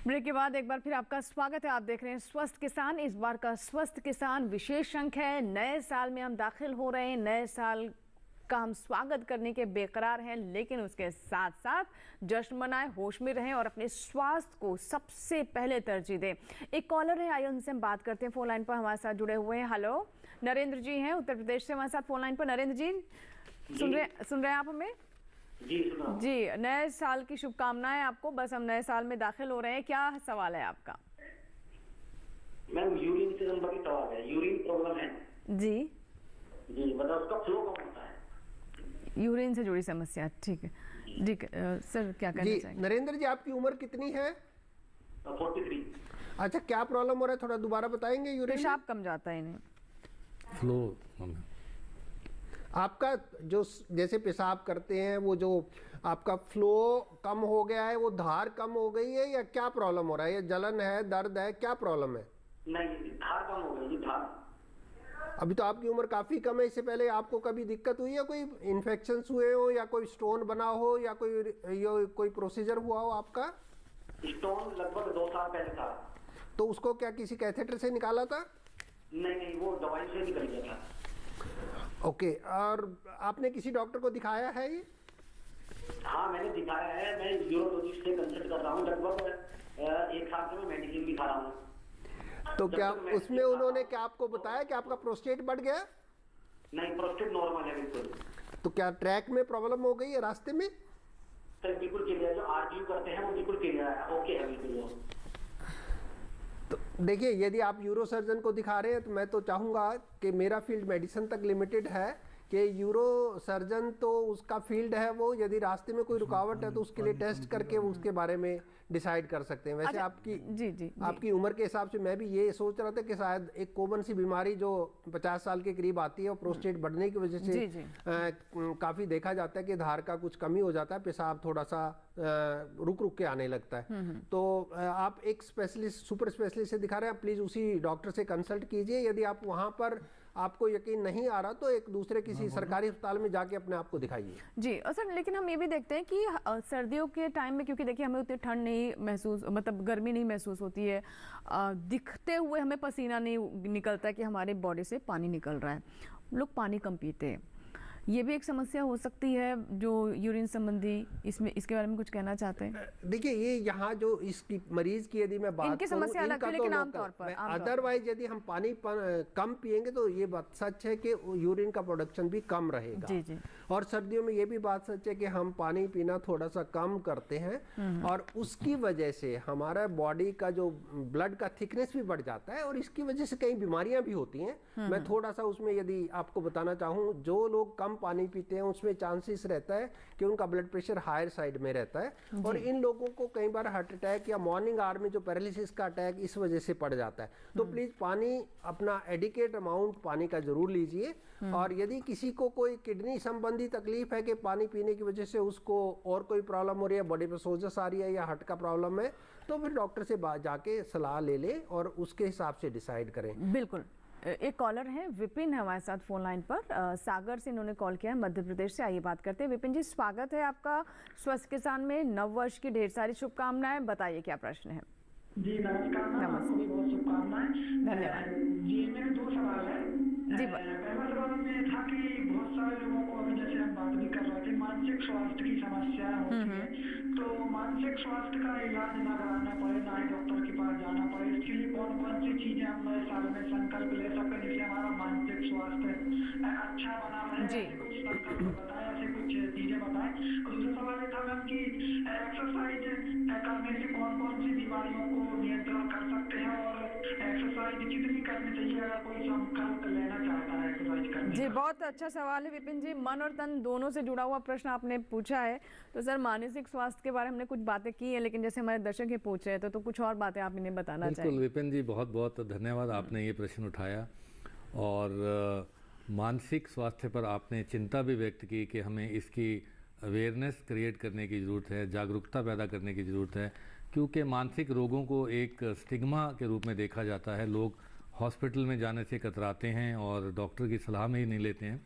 ब्रेक के बाद एक बार फिर आपका स्वागत है। आप देख रहे हैं स्वस्थ किसान। इस बार का स्वस्थ किसान विशेष अंक है। नए साल में हम दाखिल हो रहे हैं, नए साल का हम स्वागत करने के बेकरार हैं, लेकिन उसके साथ साथ जश्न मनाएं, होश में रहें और अपने स्वास्थ्य को सबसे पहले तरजीह दें। एक कॉलर है, आइए उनसे हम बात करते हैं। फोन लाइन पर हमारे साथ जुड़े हुए हैं। हेलो, नरेंद्र जी हैं उत्तर प्रदेश से हमारे साथ फोन लाइन पर। नरेंद्र जी, सुन रहे हैं आप हमें?
जी सुना।
जी, नए साल की शुभकामनाएं आपको। बस हम नए साल में दाखिल हो रहे हैं, क्या सवाल है आपका?
मैम यूरिन से संबंधित सवाल है, यूरिन प्रॉब्लम है
जी
जी, मतलब उसका फ्लो कम होता है।
यूरिन से जुड़ी समस्या, ठीक है ठीक है। सर क्या कहना
जी
चाहेंगे?
नरेंद्र जी, आपकी उम्र कितनी है?
43।
अच्छा, क्या प्रॉब्लम हो रहा है, थोड़ा दोबारा बताएंगे? यूरिन
पेशाब कम जाता है इन्हें।
फ्लो
आपका जो जैसे पेशाब करते हैं, वो जो आपका फ्लो कम हो गया है, वो धार कम हो गई है, या क्या प्रॉब्लम हो रहा है? ये जलन है, दर्द है, क्या प्रॉब्लम है?
नहीं, धार कम हो गई जी, धार।
अभी तो आपकी उम्र काफ़ी कम है, इससे पहले आपको कभी दिक्कत हुई है? कोई इन्फेक्शन हुए हो, या कोई स्टोन बना हो, या कोई प्रोसीजर हुआ हो आपका?
स्टोन लगभग 2 साल पहले था।
तो उसको क्या किसी कैथेटर से निकाला था?
नहीं, वो दवाई से निकल गया था।
ओके, और आपने किसी डॉक्टर को दिखाया है ये?
हाँ मैंने दिखाया है, मैं यूरोलॉजिस्ट से कंसल्ट कर रहा हूँ, लगभग 1 साल से मैं मेडिसिन भी खा रहा हूँ।
तो क्या उसमें उन्होंने क्या आपको बताया कि आपका प्रोस्टेट बढ़ गया?
नहीं, प्रोस्टेट नॉर्मल है बिल्कुल।
तो क्या ट्रैक में प्रॉब्लम हो गई है, रास्ते में?
सर बिल्कुल क्लियर, जो आरजीयू करते हैं वो बिल्कुल क्लियर है, ओके है बिल्कुल वो।
तो देखिए, यदि आप यूरो सर्जन को दिखा रहे हैं तो मैं तो चाहूँगा कि मेरा फील्ड मेडिसिन तक लिमिटेड है, कि यूरो सर्जन तो उसका फील्ड है वो, यदि रास्ते में कोई रुकावट है तो उसके लिए टेस्ट करके उसके बारे में डिसाइड कर सकते हैं। वैसे
अच्छा,
आपकी
जी
आपकी उम्र के हिसाब से मैं भी ये सोच रहा था कि शायद एक कॉमन सी बीमारी जो 50 साल के करीब आती है, और प्रोस्टेट बढ़ने की वजह से काफ़ी देखा जाता है कि धार का कुछ कमी हो जाता है, पेशाब थोड़ा सा रुक रुक के आने लगता है। तो आप एक स्पेशलिस्ट, सुपर स्पेशलिस्ट से दिखा रहे हैं, प्लीज़ उसी डॉक्टर से कंसल्ट कीजिए। यदि आप वहाँ पर आपको यकीन नहीं आ रहा तो एक दूसरे किसी सरकारी अस्पताल में जाके अपने आप को दिखाइए।
जी, और सर लेकिन हम ये भी देखते हैं कि सर्दियों के टाइम में, क्योंकि देखिए हमें उतनी ठंड नहीं महसूस, मतलब गर्मी नहीं महसूस होती है, दिखते हुए हमें पसीना नहीं निकलता है कि हमारे बॉडी से पानी निकल रहा है, लोग पानी कम पीते हैं, ये भी एक समस्या हो सकती है जो यूरिन संबंधी। इसमें इसके बारे में कुछ कहना चाहते हैं?
देखिए, ये यहाँ जो इसकी मरीज की यदि मैं बात
इनकी समस्या अलग है, लेकिन आमतौर पर
अदरवाइज यदि हम पानी कम पिएंगे तो ये बात सच है कि यूरिन का प्रोडक्शन भी कम रहेगा।
जी।
और सर्दियों में ये भी बात सच है कि हम पानी पीना थोड़ा सा कम करते हैं, और उसकी वजह से हमारा बॉडी का जो ब्लड का थिकनेस भी बढ़ जाता है, और इसकी वजह से कई बीमारियां भी होती हैं। मैं थोड़ा सा उसमें यदि आपको बताना चाहूँ, जो लोग कम पानी पीते हैं उसमें चांसेस रहता है कि उनका ब्लड प्रेशर हायर साइड में रहता है, और इन लोगों को कई बार हार्ट अटैक या मॉर्निंग आवर में जो पैरालिसिस का अटैक इस वजह से पड़ जाता है। तो प्लीज पानी, अपना एडिकेट अमाउंट पानी का जरूर लीजिए। और यदि किसी को कोई किडनी संबंधी तकलीफ है कि पानी पीने की वजह से उसको और कोई प्रॉब्लम हो रही है, बॉडी पे सोजस आ रही है या हार्ट का प्रॉब्लम है, तो फिर डॉक्टर से जाके सलाह ले ले और उसके हिसाब से डिसाइड करें।
बिल्कुल। एक कॉलर है, विपिन है हमारे साथ फोन लाइन पर, सागर से इन्होंने कॉल किया है, मध्य प्रदेश से। आइए बात करते हैं। विपिन जी, स्वागत है आपका स्वस्थ किसान में। नव वर्ष की ढेर सारी शुभकामनाएं, बताइए क्या प्रश्न है?
जी नमस्कार मैम, आपको भी बहुत शुभकामनाएं।
धन्यवाद
जी, मेरे 2 सवाल है
जी।
पहला सवाल में था कि बहुत सारे लोगों को, अभी जैसे हम बात भी कर रहे थे, मानसिक स्वास्थ्य की समस्या होती है, तो मानसिक स्वास्थ्य का इलाज ना कराना पड़े, ना ही डॉक्टर के पास जाना पड़े, इसके लिए कौन कौन सी चीजें हम नए साल में संकल्प ले सकते जिससे हमारा मानसिक स्वास्थ्य अच्छा बना रहे? कुछ संकल्प बताएं, ऐसे कुछ चीजें बताएं। और दूसरा सवाल ये था मैम कि एक्सरसाइज करने से कौन कौन सी बीमारियों को नियंत्रण कर सकते हैं, और एक्सरसाइज कितनी करनी चाहिए अगर कोई संकल्प लेना चाहता है एक्सरसाइज करने?
जी, बहुत अच्छा सवाल है विपिन जी, मन और तन दोनों से जुड़ा हुआ प्रश्न आपने पूछा है। तो सर, मानसिक स्वास्थ्य के बारे में हमने कुछ बातें की हैं, लेकिन जैसे हमारे दर्शक ये पूछ रहे थे तो कुछ और बातें आप इन्हें बताना चाहिए।
बिल्कुल विपिन जी, बहुत बहुत धन्यवाद, आपने ये प्रश्न उठाया। और मानसिक स्वास्थ्य पर आपने चिंता भी व्यक्त की कि हमें इसकी अवेयरनेस क्रिएट करने की ज़रूरत है, जागरूकता पैदा करने की ज़रूरत है, क्योंकि मानसिक रोगों को एक स्टिग्मा के रूप में देखा जाता है। लोग हॉस्पिटल में जाने से कतराते हैं और डॉक्टर की सलाह में ही नहीं लेते हैं।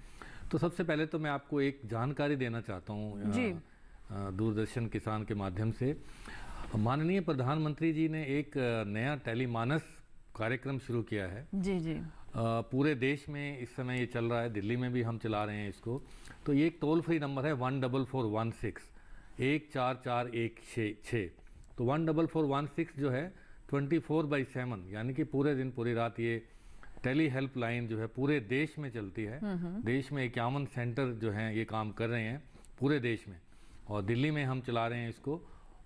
तो सबसे पहले तो मैं आपको एक जानकारी देना चाहता हूँ दूरदर्शन किसान के माध्यम से। माननीय प्रधानमंत्री जी ने एक नया टेलीमानस कार्यक्रम शुरू किया है।
जी।
पूरे देश में इस समय ये चल रहा है, दिल्ली में भी हम चला रहे हैं इसको। तो ये एक टोल फ्री नंबर है 14416 14416। तो 14416 जो है 24/7, यानी कि पूरे दिन पूरी रात ये टेली हेल्प लाइन जो है पूरे देश में चलती है। देश में 51 सेंटर जो हैं ये काम कर रहे हैं पूरे देश में। और दिल्ली में हम चला रहे हैं इसको।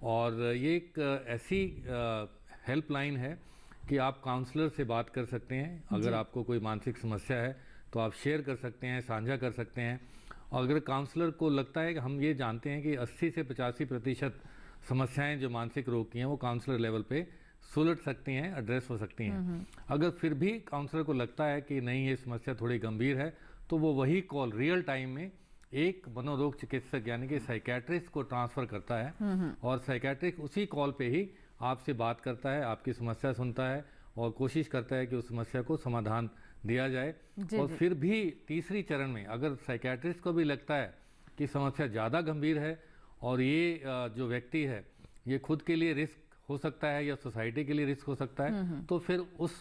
और ये एक ऐसी हेल्पलाइन है कि आप काउंसलर से बात कर सकते हैं। अगर आपको कोई मानसिक समस्या है तो आप शेयर कर सकते हैं, साझा कर सकते हैं। और अगर काउंसलर को लगता है कि हम ये जानते हैं कि 80 से 85% समस्याएं जो मानसिक रोग की हैं वो काउंसलर लेवल पे सुलझ सकती हैं, एड्रेस हो सकती हैं। अगर फिर भी काउंसलर को लगता है कि नहीं ये समस्या थोड़ी गंभीर है तो वो वही कॉल रियल टाइम में एक मनोरोग चिकित्सक यानी कि साइकेट्रिस्ट को ट्रांसफ़र करता है और साइकेट्रिस्ट उसी कॉल पे ही आपसे बात करता है, आपकी समस्या सुनता है और कोशिश करता है कि उस समस्या को समाधान दिया जाए। और फिर भी तीसरी चरण में अगर साइकेट्रिस्ट को भी लगता है कि समस्या ज़्यादा गंभीर है और ये जो व्यक्ति है ये खुद के लिए रिस्क हो सकता है या सोसाइटी के लिए रिस्क हो सकता है, तो फिर उस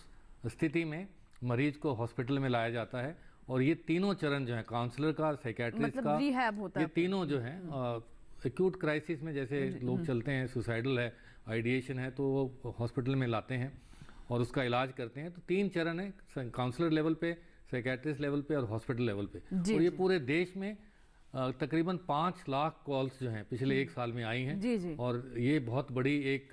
स्थिति में मरीज को हॉस्पिटल में लाया जाता है। और ये तीनों चरण जो है काउंसलर का, साइकेट्रिस्ट का,
रिहैब होता
ये
है
तीनों जो हैं एक्यूट क्राइसिस में जैसे लोग चलते हैं, सुसाइडल है, आइडिएशन है, तो वो हॉस्पिटल में लाते हैं और उसका इलाज करते हैं। तो 3 चरण है, काउंसलर लेवल पे, साइकेट्रिस्ट लेवल पे और हॉस्पिटल लेवल पे। और ये पूरे देश में तकरीबन 5 लाख कॉल्स जो हैं पिछले 1 साल में आई हैं। और ये बहुत बड़ी एक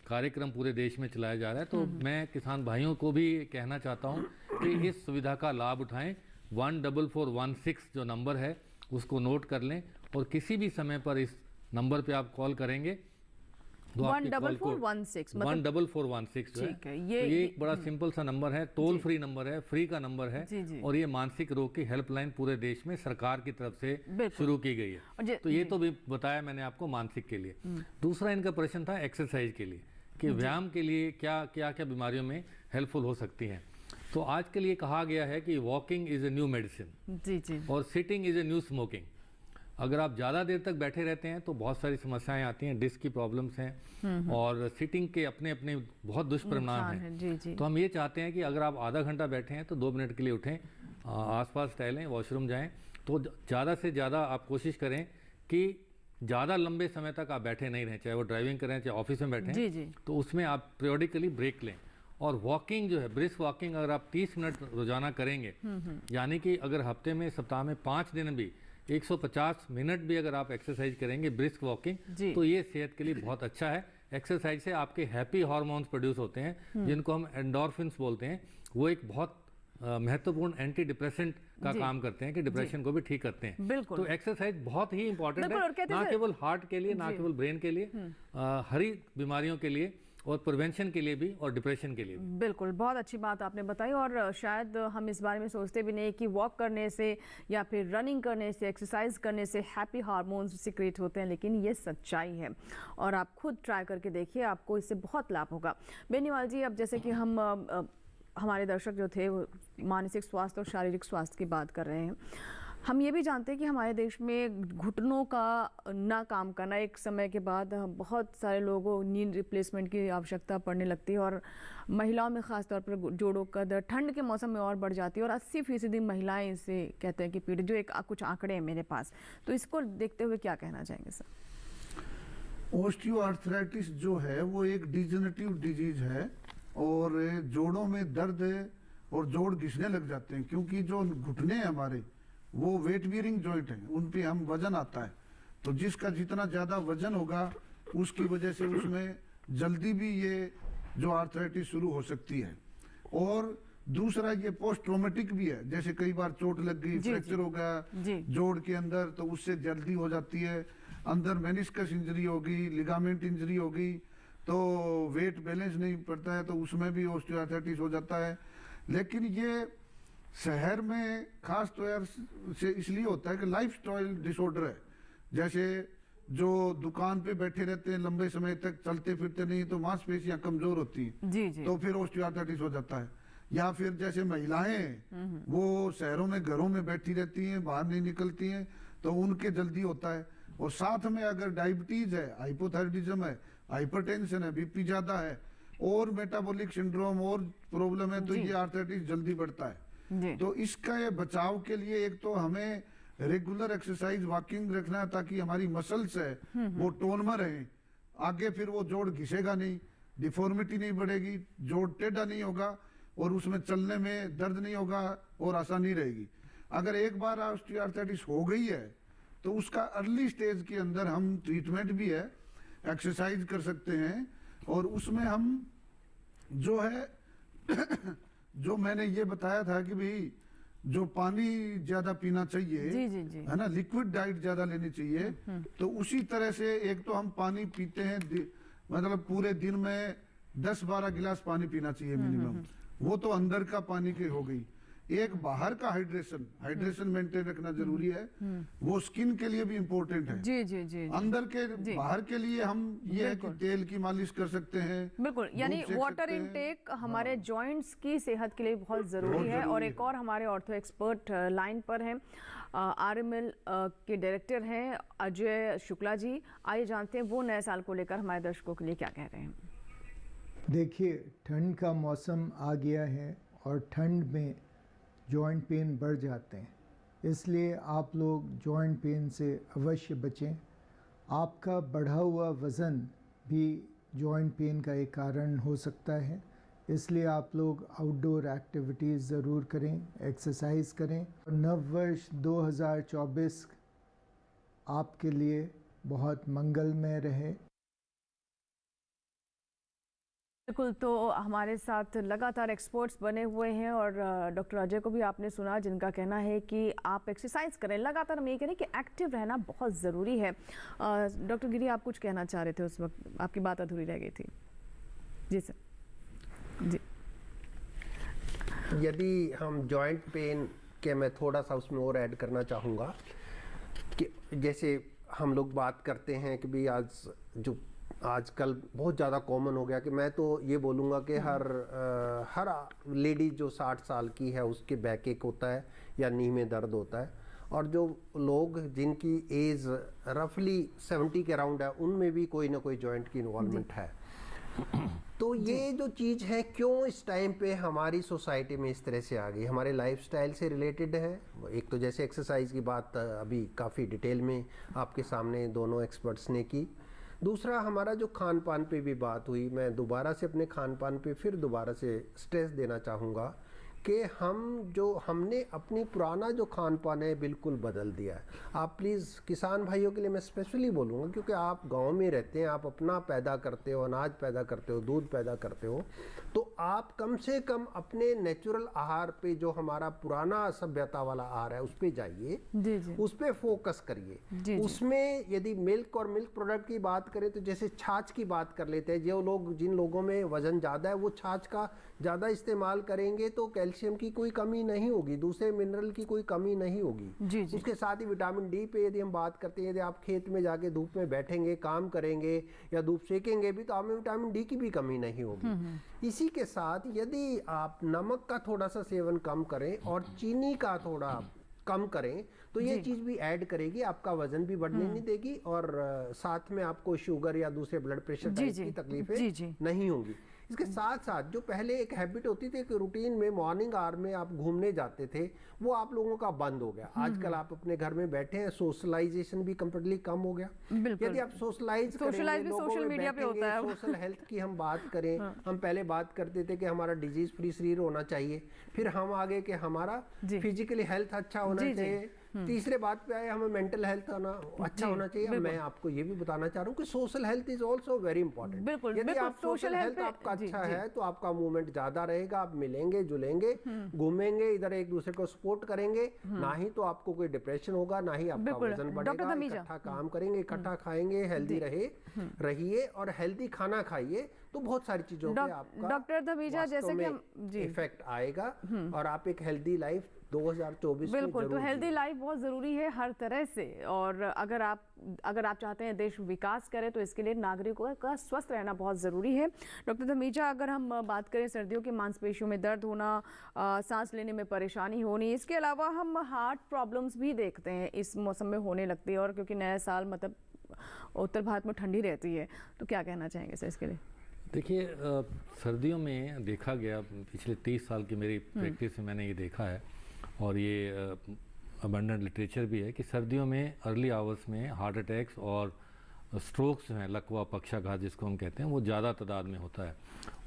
कार्यक्रम पूरे देश में चलाया जा रहा है। तो मैं किसान भाइयों को भी कहना चाहता हूँ कि इस सुविधा का लाभ उठाएं। 14416 जो नंबर है उसको नोट कर लें और किसी भी समय पर इस नंबर पे आप कॉल करेंगे तो
14416
14416 जो है ये एक बड़ा सिंपल सा नंबर है, टोल फ्री नंबर है, फ्री का नंबर है। और ये मानसिक रोग की हेल्पलाइन पूरे देश में सरकार की तरफ से शुरू की गई है। तो ये तो भी बताया मैंने आपको मानसिक के लिए। दूसरा इनका प्रश्न था एक्सरसाइज के लिए कि व्यायाम के लिए क्या क्या क्या बीमारियों में हेल्पफुल हो सकती हैं। तो आज के लिए कहा गया है कि walking is a new medicine और sitting is a new smoking. अगर आप ज़्यादा देर तक बैठे रहते हैं तो बहुत सारी समस्याएं आती हैं, डिस्क की प्रॉब्लम्स हैं और सिटिंग के अपने अपने बहुत दुष्परिणाम हैं। तो हम ये चाहते हैं कि अगर आप आधा घंटा बैठे हैं तो 2 मिनट के लिए उठें, आसपास टहलें, वॉशरूम जाएं। तो ज़्यादा से ज़्यादा आप कोशिश करें कि ज़्यादा लंबे समय तक आप बैठे नहीं रहें, चाहे वो ड्राइविंग करें चाहे ऑफिस में बैठें। तो उसमें आप पीरियडिकली ब्रेक लें। और वॉकिंग जो है, ब्रिस्क वॉकिंग अगर आप 30 मिनट रोजाना करेंगे, यानी कि अगर हफ्ते में, सप्ताह में 5 दिन भी 150 मिनट भी अगर आप एक्सरसाइज करेंगे ब्रिस्क वॉकिंग, तो ये सेहत के लिए बहुत अच्छा है। एक्सरसाइज से आपके हैप्पी हार्मोन्स प्रोड्यूस होते हैं जिनको हम एंडोर्फिन्स बोलते हैं। वो एक बहुत महत्वपूर्ण एंटी डिप्रेसेंट का काम करते हैं कि डिप्रेशन को भी ठीक करते हैं। तो एक्सरसाइज बहुत ही इंपॉर्टेंट है, ना केवल हार्ट के लिए, ना केवल ब्रेन के लिए, हरी बीमारियों के लिए और प्रिवेंशन के लिए भी और डिप्रेशन के लिए भी।
बिल्कुल, बहुत अच्छी बात आपने बताई। और शायद हम इस बारे में सोचते भी नहीं कि वॉक करने से या फिर रनिंग करने से, एक्सरसाइज करने से हैप्पी हार्मोन्स सिक्रेट होते हैं, लेकिन ये सच्चाई है और आप खुद ट्राई करके देखिए, आपको इससे बहुत लाभ होगा। बेनीवाल जी, अब जैसे कि हम हमारे दर्शक जो थे वो मानसिक स्वास्थ्य और शारीरिक स्वास्थ्य की बात कर रहे हैं, हम ये भी जानते हैं कि हमारे देश में घुटनों का ना काम करना एक समय के बाद बहुत सारे लोगों को नील रिप्लेसमेंट की आवश्यकता पड़ने लगती है और महिलाओं में ख़ास तौर पर जोड़ों का दर्द ठंड के मौसम में और बढ़ जाती है और 80% महिलाएं इसे कहते हैं कि पीड़ित, जो एक कुछ आंकड़े हैं मेरे पास। तो इसको देखते हुए क्या कहना चाहेंगे सर?
ऑस्टियोआर्थराइटिस जो है वो एक डिजेनरेटिव डिजीज है और जोड़ों में दर्द और जोड़ घिसने लग जाते हैं, क्योंकि जो घुटने हैं हमारे वो वेट बियरिंग जॉइंट है, उन पे हम वजन आता है। तो जिसका जितना ज़्यादा वजन होगा उसकी वजह से उसमें जल्दी भी ये जो आर्थराइटिस शुरू हो सकती है। और दूसरा ये पोस्ट ट्रॉमेटिक भी है, जैसे कई बार चोट लग गई, फ्रैक्चर हो गया जोड़ के अंदर, तो उससे जल्दी हो जाती है। अंदर मेनिस्कस इंजरी होगी, लिगामेंट इंजरी होगी, तो वेट बैलेंस नहीं पड़ता है, तो उसमें भी ऑस्टियोआर्थराइटिस हो जाता है। लेकिन ये शहर में खास तौर से इसलिए होता है कि लाइफस्टाइल डिसऑर्डर है। जैसे जो दुकान पे बैठे रहते हैं लंबे समय तक, चलते फिरते नहीं, तो मांसपेशियां कमजोर होती हैं, तो फिर ऑस्टियोआर्थराइटिस हो जाता है। या फिर जैसे महिलाएं वो शहरों में घरों में बैठी रहती हैं, बाहर नहीं निकलती हैं, तो उनके जल्दी होता है। और साथ में अगर डायबिटीज है, हाइपोथायराइडिज्म है, हाइपरटेंशन है, बीपी ज्यादा है और मेटाबॉलिक सिंड्रोम और प्रॉब्लम है, तो ये आर्थराइटिस जल्दी बढ़ता है। तो इसका ये बचाव के लिए एक तो हमें रेगुलर एक्सरसाइज, वॉकिंग रखना है ताकि हमारी मसल्स है वो टोन में रहे, आगे फिर वो जोड़ घिसेगा नहीं, डिफॉर्मिटी नहीं बढ़ेगी, जोड़ टेढ़ा नहीं होगा और उसमें चलने में दर्द नहीं होगा और आसानी रहेगी। अगर एक बार ऑस्टियोआर्थराइटिस हो गई है तो उसका अर्ली स्टेज के अंदर हम ट्रीटमेंट भी है, एक्सरसाइज कर सकते हैं, और उसमें हम जो है जो मैंने ये बताया था कि भाई जो पानी ज्यादा पीना चाहिए,
जी।
है ना, लिक्विड डाइट ज्यादा लेनी चाहिए। तो उसी तरह से एक तो हम पानी पीते हैं, मतलब पूरे दिन में 10-12 गिलास पानी पीना चाहिए मिनिमम। वो तो अंदर का पानी की हो गई। एक बाहर का हाइड्रेशन मेंटेन रखना जरूरी है, वो स्किन के लिए भी इम्पोर्टेंट है।
जी।
अंदर के बाहर के लिए हम ये है कि तेल की मालिश कर सकते हैं,
बिल्कुल, यानी वाटर इनटेक हमारे जॉइंट्स की सेहत के लिए बहुत ज़रूरी है। और एक और हमारे ऑर्थो एक्सपर्ट लाइन पर हैं, RML के डायरेक्टर हैं अजय शुक्ला जी। आइए जानते हैं वो नए साल को लेकर हमारे दर्शकों के लिए क्या कह रहे हैं।
देखिए, ठंड का मौसम आ गया है और ठंड में जॉइंट पेन बढ़ जाते हैं, इसलिए आप लोग जॉइंट पेन से अवश्य बचें। आपका बढ़ा हुआ वज़न भी जॉइंट पेन का एक कारण हो सकता है, इसलिए आप लोग आउटडोर एक्टिविटीज़ ज़रूर करें, एक्सरसाइज करें। नववर्ष 2024 आपके लिए बहुत मंगलमय रहे।
बिल्कुल, तो हमारे साथ लगातार एक्सपर्ट्स बने हुए हैं और डॉक्टर अजय को भी आपने सुना, जिनका कहना है कि आप एक्सरसाइज करें लगातार। हम ये कह रहे हैं कि एक्टिव रहना बहुत ज़रूरी है। डॉक्टर गिरी, आप कुछ कहना चाह रहे थे, उस वक्त आपकी बात अधूरी रह गई थी। जी सर। जी,
यदि हम जॉइंट पेन के, मैं थोड़ा सा उसमें और ऐड करना चाहूँगा कि जैसे हम लोग बात करते हैं कि भाई आजकल बहुत ज़्यादा कॉमन हो गया कि मैं तो ये बोलूँगा कि हर लेडी जो 60 साल की है उसके बैक एक होता है या नी में दर्द होता है, और जो लोग जिनकी एज रफली 70 के अराउंड है उनमें भी कोई ना कोई जॉइंट की इन्वॉल्वमेंट है। तो ये जो चीज़ है क्यों इस टाइम पे हमारी सोसाइटी में इस तरह से आ गई, हमारे लाइफस्टाइल से रिलेटेड है। एक तो जैसे एक्सरसाइज की बात अभी काफ़ी डिटेल में आपके सामने दोनों एक्सपर्ट्स ने की। दूसरा, हमारा जो खान पान पे भी बात हुई, मैं दोबारा से अपने खान पान पे फिर दोबारा से स्ट्रेस देना चाहूँगा कि हमने अपनी पुराना जो खान पान है बिल्कुल बदल दिया है। आप प्लीज़ किसान भाइयों के लिए मैं स्पेशली बोलूँगा, क्योंकि आप गांव में रहते हैं, आप अपना पैदा करते हो, अनाज पैदा करते हो, दूध पैदा करते हो, तो आप कम से कम अपने नेचुरल आहार पे, जो हमारा पुराना सभ्यता वाला आहार है, उस पर जाइए, उस पर फोकस करिए। उसमें यदि मिल्क और मिल्क प्रोडक्ट की बात करें तो जैसे छाछ की बात कर लेते हैं, जिन लोगों में वजन ज़्यादा है वो छाछ का ज़्यादा इस्तेमाल करेंगे तो कैल्शियम की कोई कमी नहीं होगी, दूसरे मिनरल की कोई कमी नहीं होगी। उसके साथ ही विटामिन डी पे यदि हम बात करते हैं, यदि आप खेत में जाके धूप में बैठेंगे, काम करेंगे या धूप सेकेंगे भी, तो आप में विटामिन डी की भी कमी नहीं होगी। इसी के साथ यदि आप नमक का थोड़ा सा सेवन कम करें और चीनी का थोड़ा कम करें तो ये चीज़ भी ऐड करेगी, आपका वजन भी बढ़ने नहीं देगी और साथ में आपको शुगर या दूसरे ब्लड प्रेशर की तकलीफें नहीं होंगी। इसके साथ साथ जो पहले एक हैबिट होती थी कि रूटीन में मॉर्निंग आवर में आप घूमने जाते थे, वो आप लोगों का बंद हो गया। आजकल आप अपने घर में बैठे हैं, सोशलाइजेशन भी कंप्लीटली कम हो गया। यदि आप सोशलाइज करेंगे, सोशल मीडिया पे होता है, सोशल हेल्थ की हम बात करें, हम पहले बात करते थे कि हमारा डिजीज फ्री शरीर होना चाहिए, फिर हम आगे कि हमारा फिजिकली हेल्थ अच्छा होना चाहिए, तीसरे बात पे आए हमें मेंटल हेल्थ अच्छा होना चाहिए। मैं आपको ये भी बताना चाह रहा हूँ कि social health is also very important. यदि आप सोशल हेल्थ आपका अच्छा है तो आपका मूवमेंट ज्यादा रहेगा, आप मिलेंगे जुलेंगे, घूमेंगे, इधर एक दूसरे को सपोर्ट करेंगे, ना ही तो आपको कोई डिप्रेशन होगा, ना ही आपका वजन बढ़ेगा। इकट्ठा काम करेंगे, इकट्ठा खाएंगे, हेल्दी रहिए और हेल्दी खाना खाइए, तो बहुत सारी चीजों पे आपका
डॉक्टर धमीजा जैसे कि
इफेक्ट आएगा और आप एक हेल्दी लाइफ 2024
बिल्कुल, तो हेल्दी लाइफ बहुत ज़रूरी है हर तरह से। और अगर आप चाहते हैं देश विकास करे तो इसके लिए नागरिकों का स्वस्थ रहना बहुत ज़रूरी है। डॉक्टर धमीजा, अगर हम बात करें सर्दियों की मांसपेशियों में दर्द होना, सांस लेने में परेशानी होनी, इसके अलावा हम हार्ट प्रॉब्लम्स भी देखते हैं इस मौसम में होने लगती है, और क्योंकि नया साल मतलब उत्तर भारत में ठंडी रहती है, तो क्या कहना चाहेंगे सर इसके लिए?
देखिए, सर्दियों में देखा गया, पिछले 30 साल की मेरी प्रैक्टिस में मैंने ये देखा है और ये अबंडेंट लिटरेचर भी है कि सर्दियों में अर्ली आवर्स में हार्ट अटैक्स और स्ट्रोक्स जो हैं, लकवा पक्षाघात जिसको हम कहते हैं, वो ज़्यादा तादाद में होता है।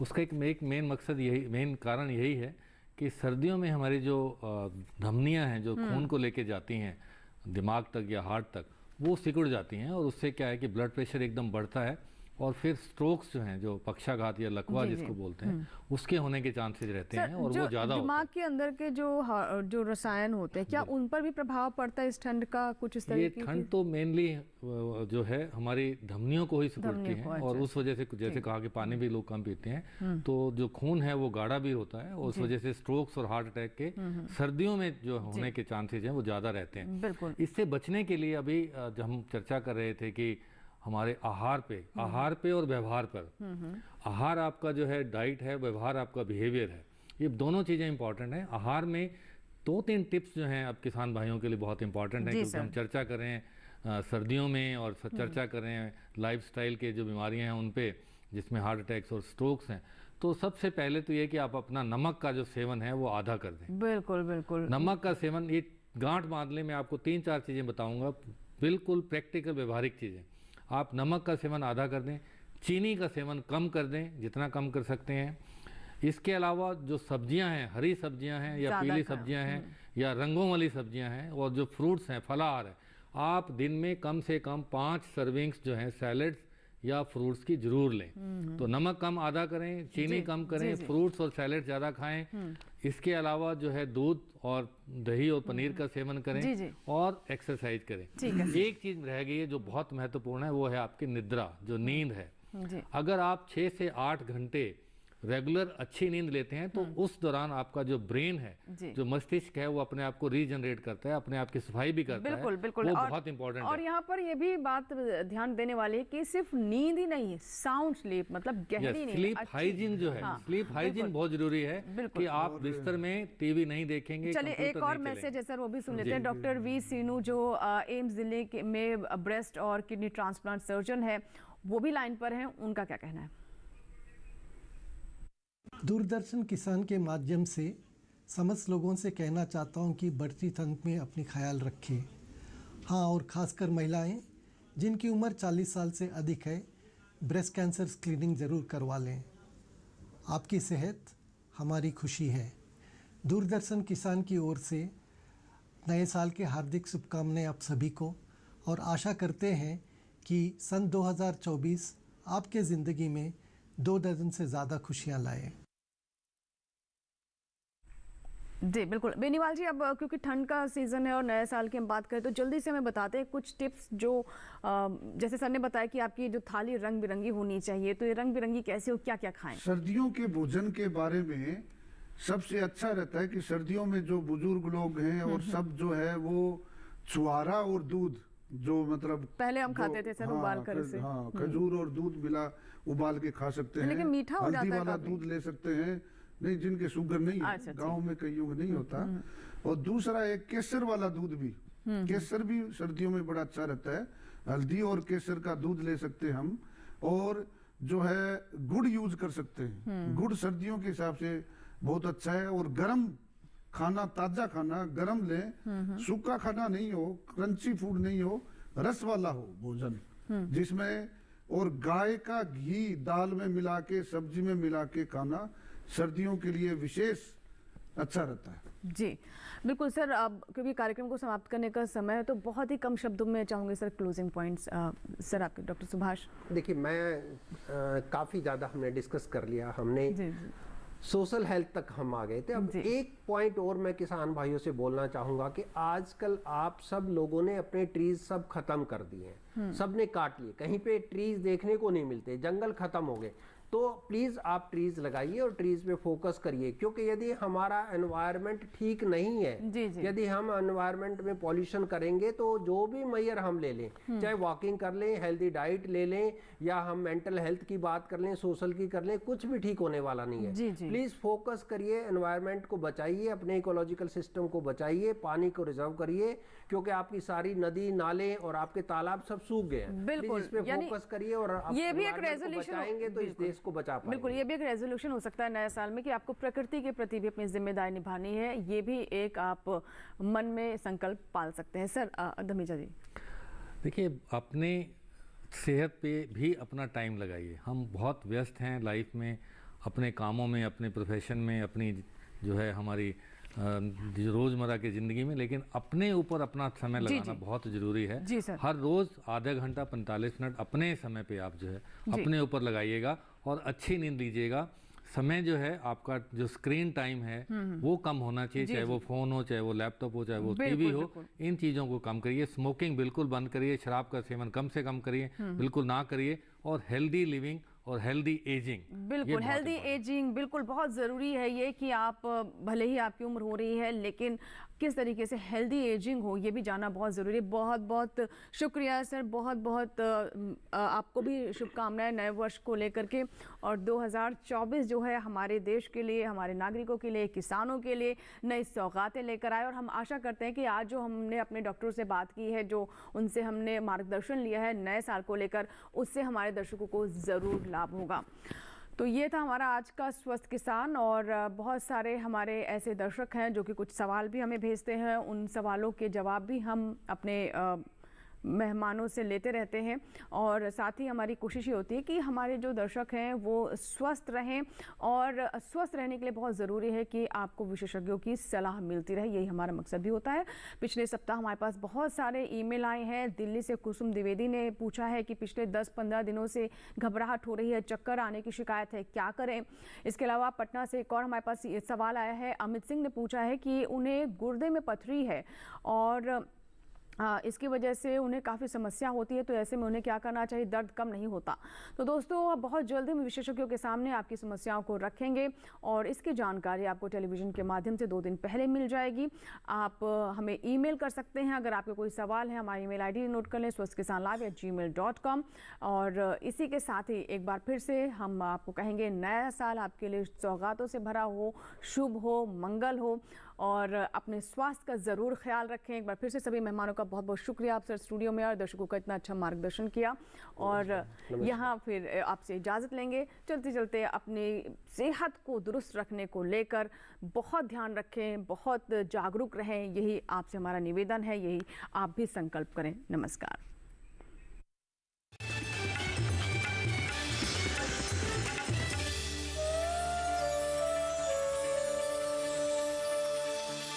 उसका एक मेन मकसद यही, मेन कारण यही है कि सर्दियों में हमारी जो धमनियाँ हैं जो खून को लेके जाती हैं दिमाग तक या हार्ट तक, वो सिकुड़ जाती हैं और उससे क्या है कि ब्लड प्रेशर एकदम बढ़ता है और फिर स्ट्रोक्स जो हैं, जो पक्षाघात या लकवा जिसको बोलते हैं, उसके होने के चांसेस रहते हैं और वो ज़्यादा
दिमाग के अंदर के जो रसायन होते हैं, क्या उन पर भी प्रभाव पड़ता है इस ठंड का कुछ इस
ये
तरीके
ठंड तो मेनली जो है हमारी धमनियों को ही सिकुड़ती है और उस वजह से जैसे कहा कि पानी भी लोग कम पीते हैं तो जो खून है वो गाढ़ा भी होता है और उस वजह से स्ट्रोक्स और हार्ट अटैक के सर्दियों में जो होने के चांसेस हैं वो ज़्यादा रहते हैं।
बिल्कुल।
इससे बचने के लिए अभी जब हम चर्चा कर रहे थे कि हमारे आहार पे और व्यवहार पर, आहार आपका जो है डाइट है, व्यवहार आपका बिहेवियर है, ये दोनों चीज़ें इंपॉर्टेंट हैं। आहार में 2-3 टिप्स जो हैं अब किसान भाइयों के लिए बहुत इंपॉर्टेंट है, क्योंकि हम चर्चा कर रहे हैं सर्दियों में और चर्चा कर रहे हैं लाइफस्टाइल के जो बीमारियां हैं उन पे, जिसमें हार्ट अटैक्स और स्ट्रोक्स हैं। तो सबसे पहले तो ये कि आप अपना नमक का जो सेवन है वो आधा कर दें।
बिल्कुल बिल्कुल।
नमक का सेवन, ये गांठ बांधने में आपको 3-4 चीज़ें बताऊंगा, बिल्कुल प्रैक्टिकल व्यवहारिक चीज़ें। आप नमक का सेवन आधा कर दें, चीनी का सेवन कम कर दें जितना कम कर सकते हैं। इसके अलावा जो सब्जियां हैं, हरी सब्जियां हैं या पीली सब्जियां हैं या रंगों वाली सब्जियां हैं और जो फ्रूट्स हैं, फलाहार है, आप दिन में कम से कम 5 सर्विंग्स जो हैं सैलड्स या फ्रूट्स की जरूर लें। तो नमक कम आधा करें, चीनी कम करें, फ्रूट्स और सैलड ज़्यादा खाएं। इसके अलावा जो है दूध और दही और पनीर का सेवन करें और एक्सरसाइज करें। एक चीज़ रह गई है जो बहुत महत्वपूर्ण है, वो है आपकी निद्रा, जो नींद है। अगर आप 6 से 8 घंटे रेगुलर अच्छी नींद लेते हैं तो उस दौरान आपका जो ब्रेन है, जो मस्तिष्क है, वो अपने आप को रीजनरेट करता है, अपने आप की सफाई भी करता है।
बिल्कुल।
वो बहुत इंपॉर्टेंट है।
और यहाँ पर ये भी बात ध्यान देने वाली है कि सिर्फ नींद ही नहीं, साउंड स्लीप, मतलब गहरी नींद,
स्लीप हाइजीन जो है, स्लीप हाइजीन बहुत जरूरी है कि आप बिस्तर में टीवी नहीं देखेंगे।
चलिए एक और मैसेज है सर, वो भी सुन लेते हैं। डॉक्टर वी सीनू जो एम्स जिले में ब्रेस्ट और किडनी ट्रांसप्लांट सर्जन है, वो भी लाइन पर हैं, उनका क्या कहना है?
दूरदर्शन किसान के माध्यम से समस्त लोगों से कहना चाहता हूं कि बढ़ती ठंड में अपनी ख्याल रखें। हाँ, और ख़ासकर महिलाएं जिनकी उम्र 40 साल से अधिक है, ब्रेस्ट कैंसर स्क्रीनिंग ज़रूर करवा लें। आपकी सेहत हमारी खुशी है। दूरदर्शन किसान की ओर से नए साल के हार्दिक शुभकामनाएं आप सभी को, और आशा करते हैं कि सन 2024 आपके ज़िंदगी में 2 दर्जन से ज़्यादा खुशियाँ लाए।
जी बिल्कुल। बेनीवाल जी, अब क्योंकि ठंड का सीज़न है और नए साल की हम बात करें तो जल्दी से हमें बताते हैं कुछ टिप्स जो जैसे सर ने बताया कि आपकी जो थाली रंग बिरंगी होनी चाहिए, तो ये रंग बिरंगी कैसे हो, क्या क्या खाएं?
सर्दियों के भोजन के बारे में सबसे अच्छा रहता है कि सर्दियों में जो बुजुर्ग लोग हैं और सब जो है वो छुआरा और दूध, जो मतलब
पहले हम खाते थे सर उबाल कर इसे,
खजूर और दूध मिला उबाल के खा सकते हैं।
लेकिन मीठा हो जाता है,
हल्दी वाला दूध ले सकते हैं, नहीं जिनके शुगर नहीं है, गांव में कईयों को नहीं होता। और दूसरा एक केसर वाला दूध भी, केसर भी सर्दियों में बड़ा अच्छा रहता है। हल्दी और केसर का दूध ले सकते हैं हम। और जो है गुड़ यूज कर सकते हैं, गुड़ सर्दियों के हिसाब से बहुत अच्छा है। और गर्म खाना, ताजा खाना गर्म लें, सूखा खाना नहीं हो, क्रंची फूड नहीं हो, रस वाला हो भोजन जिसमें, और गाय का घी दाल में मिला के, सब्जी में मिला के खाना सर्दियों के लिए विशेष अच्छा रहता है।
जी बिल्कुल सर। अब क्योंकि कार्यक्रम को समाप्त करने का समय है तो बहुत ही कम शब्दों में चाहूँगी सर क्लोजिंग पॉइंट्स सर आपके, डॉक्टर सुभाष।
देखिए, मैं काफ़ी ज़्यादा हमने डिस्कस कर लिया, हमने सोशल हेल्थ तक हम आ गए थे। अब एक पॉइंट और मैं किसान भाइयों से बोलना चाहूँगा कि आजकल आप सब लोगों ने अपने ट्रीज सब खत्म कर दिए हैं, सब ने काट लिए, कहीं पे ट्रीज देखने को नहीं मिलते, जंगल खत्म हो गए। तो प्लीज़ आप ट्रीज लगाइए और ट्रीज पे फोकस करिए, क्योंकि यदि हमारा एनवायरनमेंट ठीक नहीं है, यदि हम एनवायरनमेंट में पॉल्यूशन करेंगे तो जो भी मेजर हम ले लें, चाहे वॉकिंग कर लें, हेल्दी डाइट ले लें, या हम मेंटल हेल्थ की बात कर लें, सोशल की कर लें, कुछ भी ठीक होने वाला नहीं है। प्लीज़ फोकस करिए, एनवायरनमेंट को बचाइए, अपने इकोलॉजिकल सिस्टम को बचाइए, पानी को रिजर्व करिए, क्योंकि आपकी सारी नदी नाले और आपके तालाब सब सूख गए हैं।
बिल्कुल,
इस पे फोकस करिए और
ये भी एक रेजोल्यूशन
बचाएंगे तो इस देश को बचा पाएंगे।
बिल्कुल, ये भी एक रेजोल्यूशन हो सकता है नए साल में कि आपको प्रकृति के प्रति भी अपनी जिम्मेदारी निभानी है। ये भी एक आप मन में संकल्प पाल सकते हैं। सर धमीजा जी,
देखिए, अपने सेहत पे भी अपना टाइम लगाइए। हम बहुत व्यस्त हैं लाइफ में, अपने कामों में, अपने प्रोफेशन में, अपनी जो है हमारी रोज़मर्रा की ज़िंदगी में, लेकिन अपने ऊपर अपना समय
जी,
लगाना
जी।
बहुत ज़रूरी है।
जी सर।
हर रोज़ आधा घंटा 45 मिनट अपने समय पे आप जो है
जी।
अपने ऊपर लगाइएगा और अच्छी नींद लीजिएगा। समय जो है आपका जो स्क्रीन टाइम है वो कम होना चाहिए,
जी,
चाहे
जी।
वो फ़ोन हो, चाहे वो लैपटॉप हो, चाहे वो
बिल्कुल,
टीवी हो।
बिल्कुल।
इन चीज़ों को कम करिए। स्मोकिंग बिल्कुल बंद करिए, शराब का सेवन कम से कम करिए, बिल्कुल ना करिए। और हेल्दी लिविंग और हेल्दी एजिंग,
बिल्कुल हेल्दी एजिंग बिल्कुल बहुत ज़रूरी है ये कि आप भले ही आपकी उम्र हो रही है लेकिन किस तरीके से हेल्दी एजिंग हो ये भी जानना बहुत ज़रूरी है। बहुत बहुत शुक्रिया सर, बहुत बहुत आपको भी शुभकामनाएं नए वर्ष को लेकर के। और 2024 जो है हमारे देश के लिए, हमारे नागरिकों के लिए, किसानों के लिए नई सौगातें लेकर आए। और हम आशा करते हैं कि आज जो हमने अपने डॉक्टरों से बात की है, जो उनसे हमने मार्गदर्शन लिया है नए साल को लेकर, उससे हमारे दर्शकों को ज़रूर लाभ होगा। तो ये था हमारा आज का स्वस्थ किसान। और बहुत सारे हमारे ऐसे दर्शक हैं जो कि कुछ सवाल भी हमें भेजते हैं, उन सवालों के जवाब भी हम अपने मेहमानों से लेते रहते हैं। और साथ ही हमारी कोशिश ये होती है कि हमारे जो दर्शक हैं वो स्वस्थ रहें, और स्वस्थ रहने के लिए बहुत ज़रूरी है कि आपको विशेषज्ञों की सलाह मिलती रहे, यही हमारा मकसद भी होता है। पिछले सप्ताह हमारे पास बहुत सारे ईमेल आए हैं। दिल्ली से कुसुम द्विवेदी ने पूछा है कि पिछले 10-15 दिनों से घबराहट हो रही है, चक्कर आने की शिकायत है, क्या करें। इसके अलावा पटना से एक और हमारे पास ये सवाल आया है। अमित सिंह ने पूछा है कि उन्हें गुर्दे में पथरी है और इसकी वजह से उन्हें काफ़ी समस्या होती है, तो ऐसे में उन्हें क्या करना चाहिए, दर्द कम नहीं होता। तो दोस्तों बहुत जल्द हम विशेषज्ञों के सामने आपकी समस्याओं को रखेंगे और इसकी जानकारी आपको टेलीविज़न के माध्यम से 2 दिन पहले मिल जाएगी। आप हमें ईमेल कर सकते हैं अगर आपके कोई सवाल है। हमारी ईमेल आईडी नोट कर लें, swasthkisanlive@gmail.com। और इसी के साथ ही एक बार फिर से हम आपको कहेंगे नया साल आपके लिए सौगातों से भरा हो, शुभ हो, मंगल हो, और अपने स्वास्थ्य का ज़रूर ख्याल रखें। एक बार फिर से सभी मेहमानों का बहुत बहुत शुक्रिया, आप सर स्टूडियो में और दर्शकों का इतना अच्छा मार्गदर्शन किया। और यहाँ फिर आपसे इजाज़त लेंगे। चलते चलते अपनी सेहत को दुरुस्त रखने को लेकर बहुत ध्यान रखें, बहुत जागरूक रहें, यही आपसे हमारा निवेदन है, यही आप भी संकल्प करें। नमस्कार।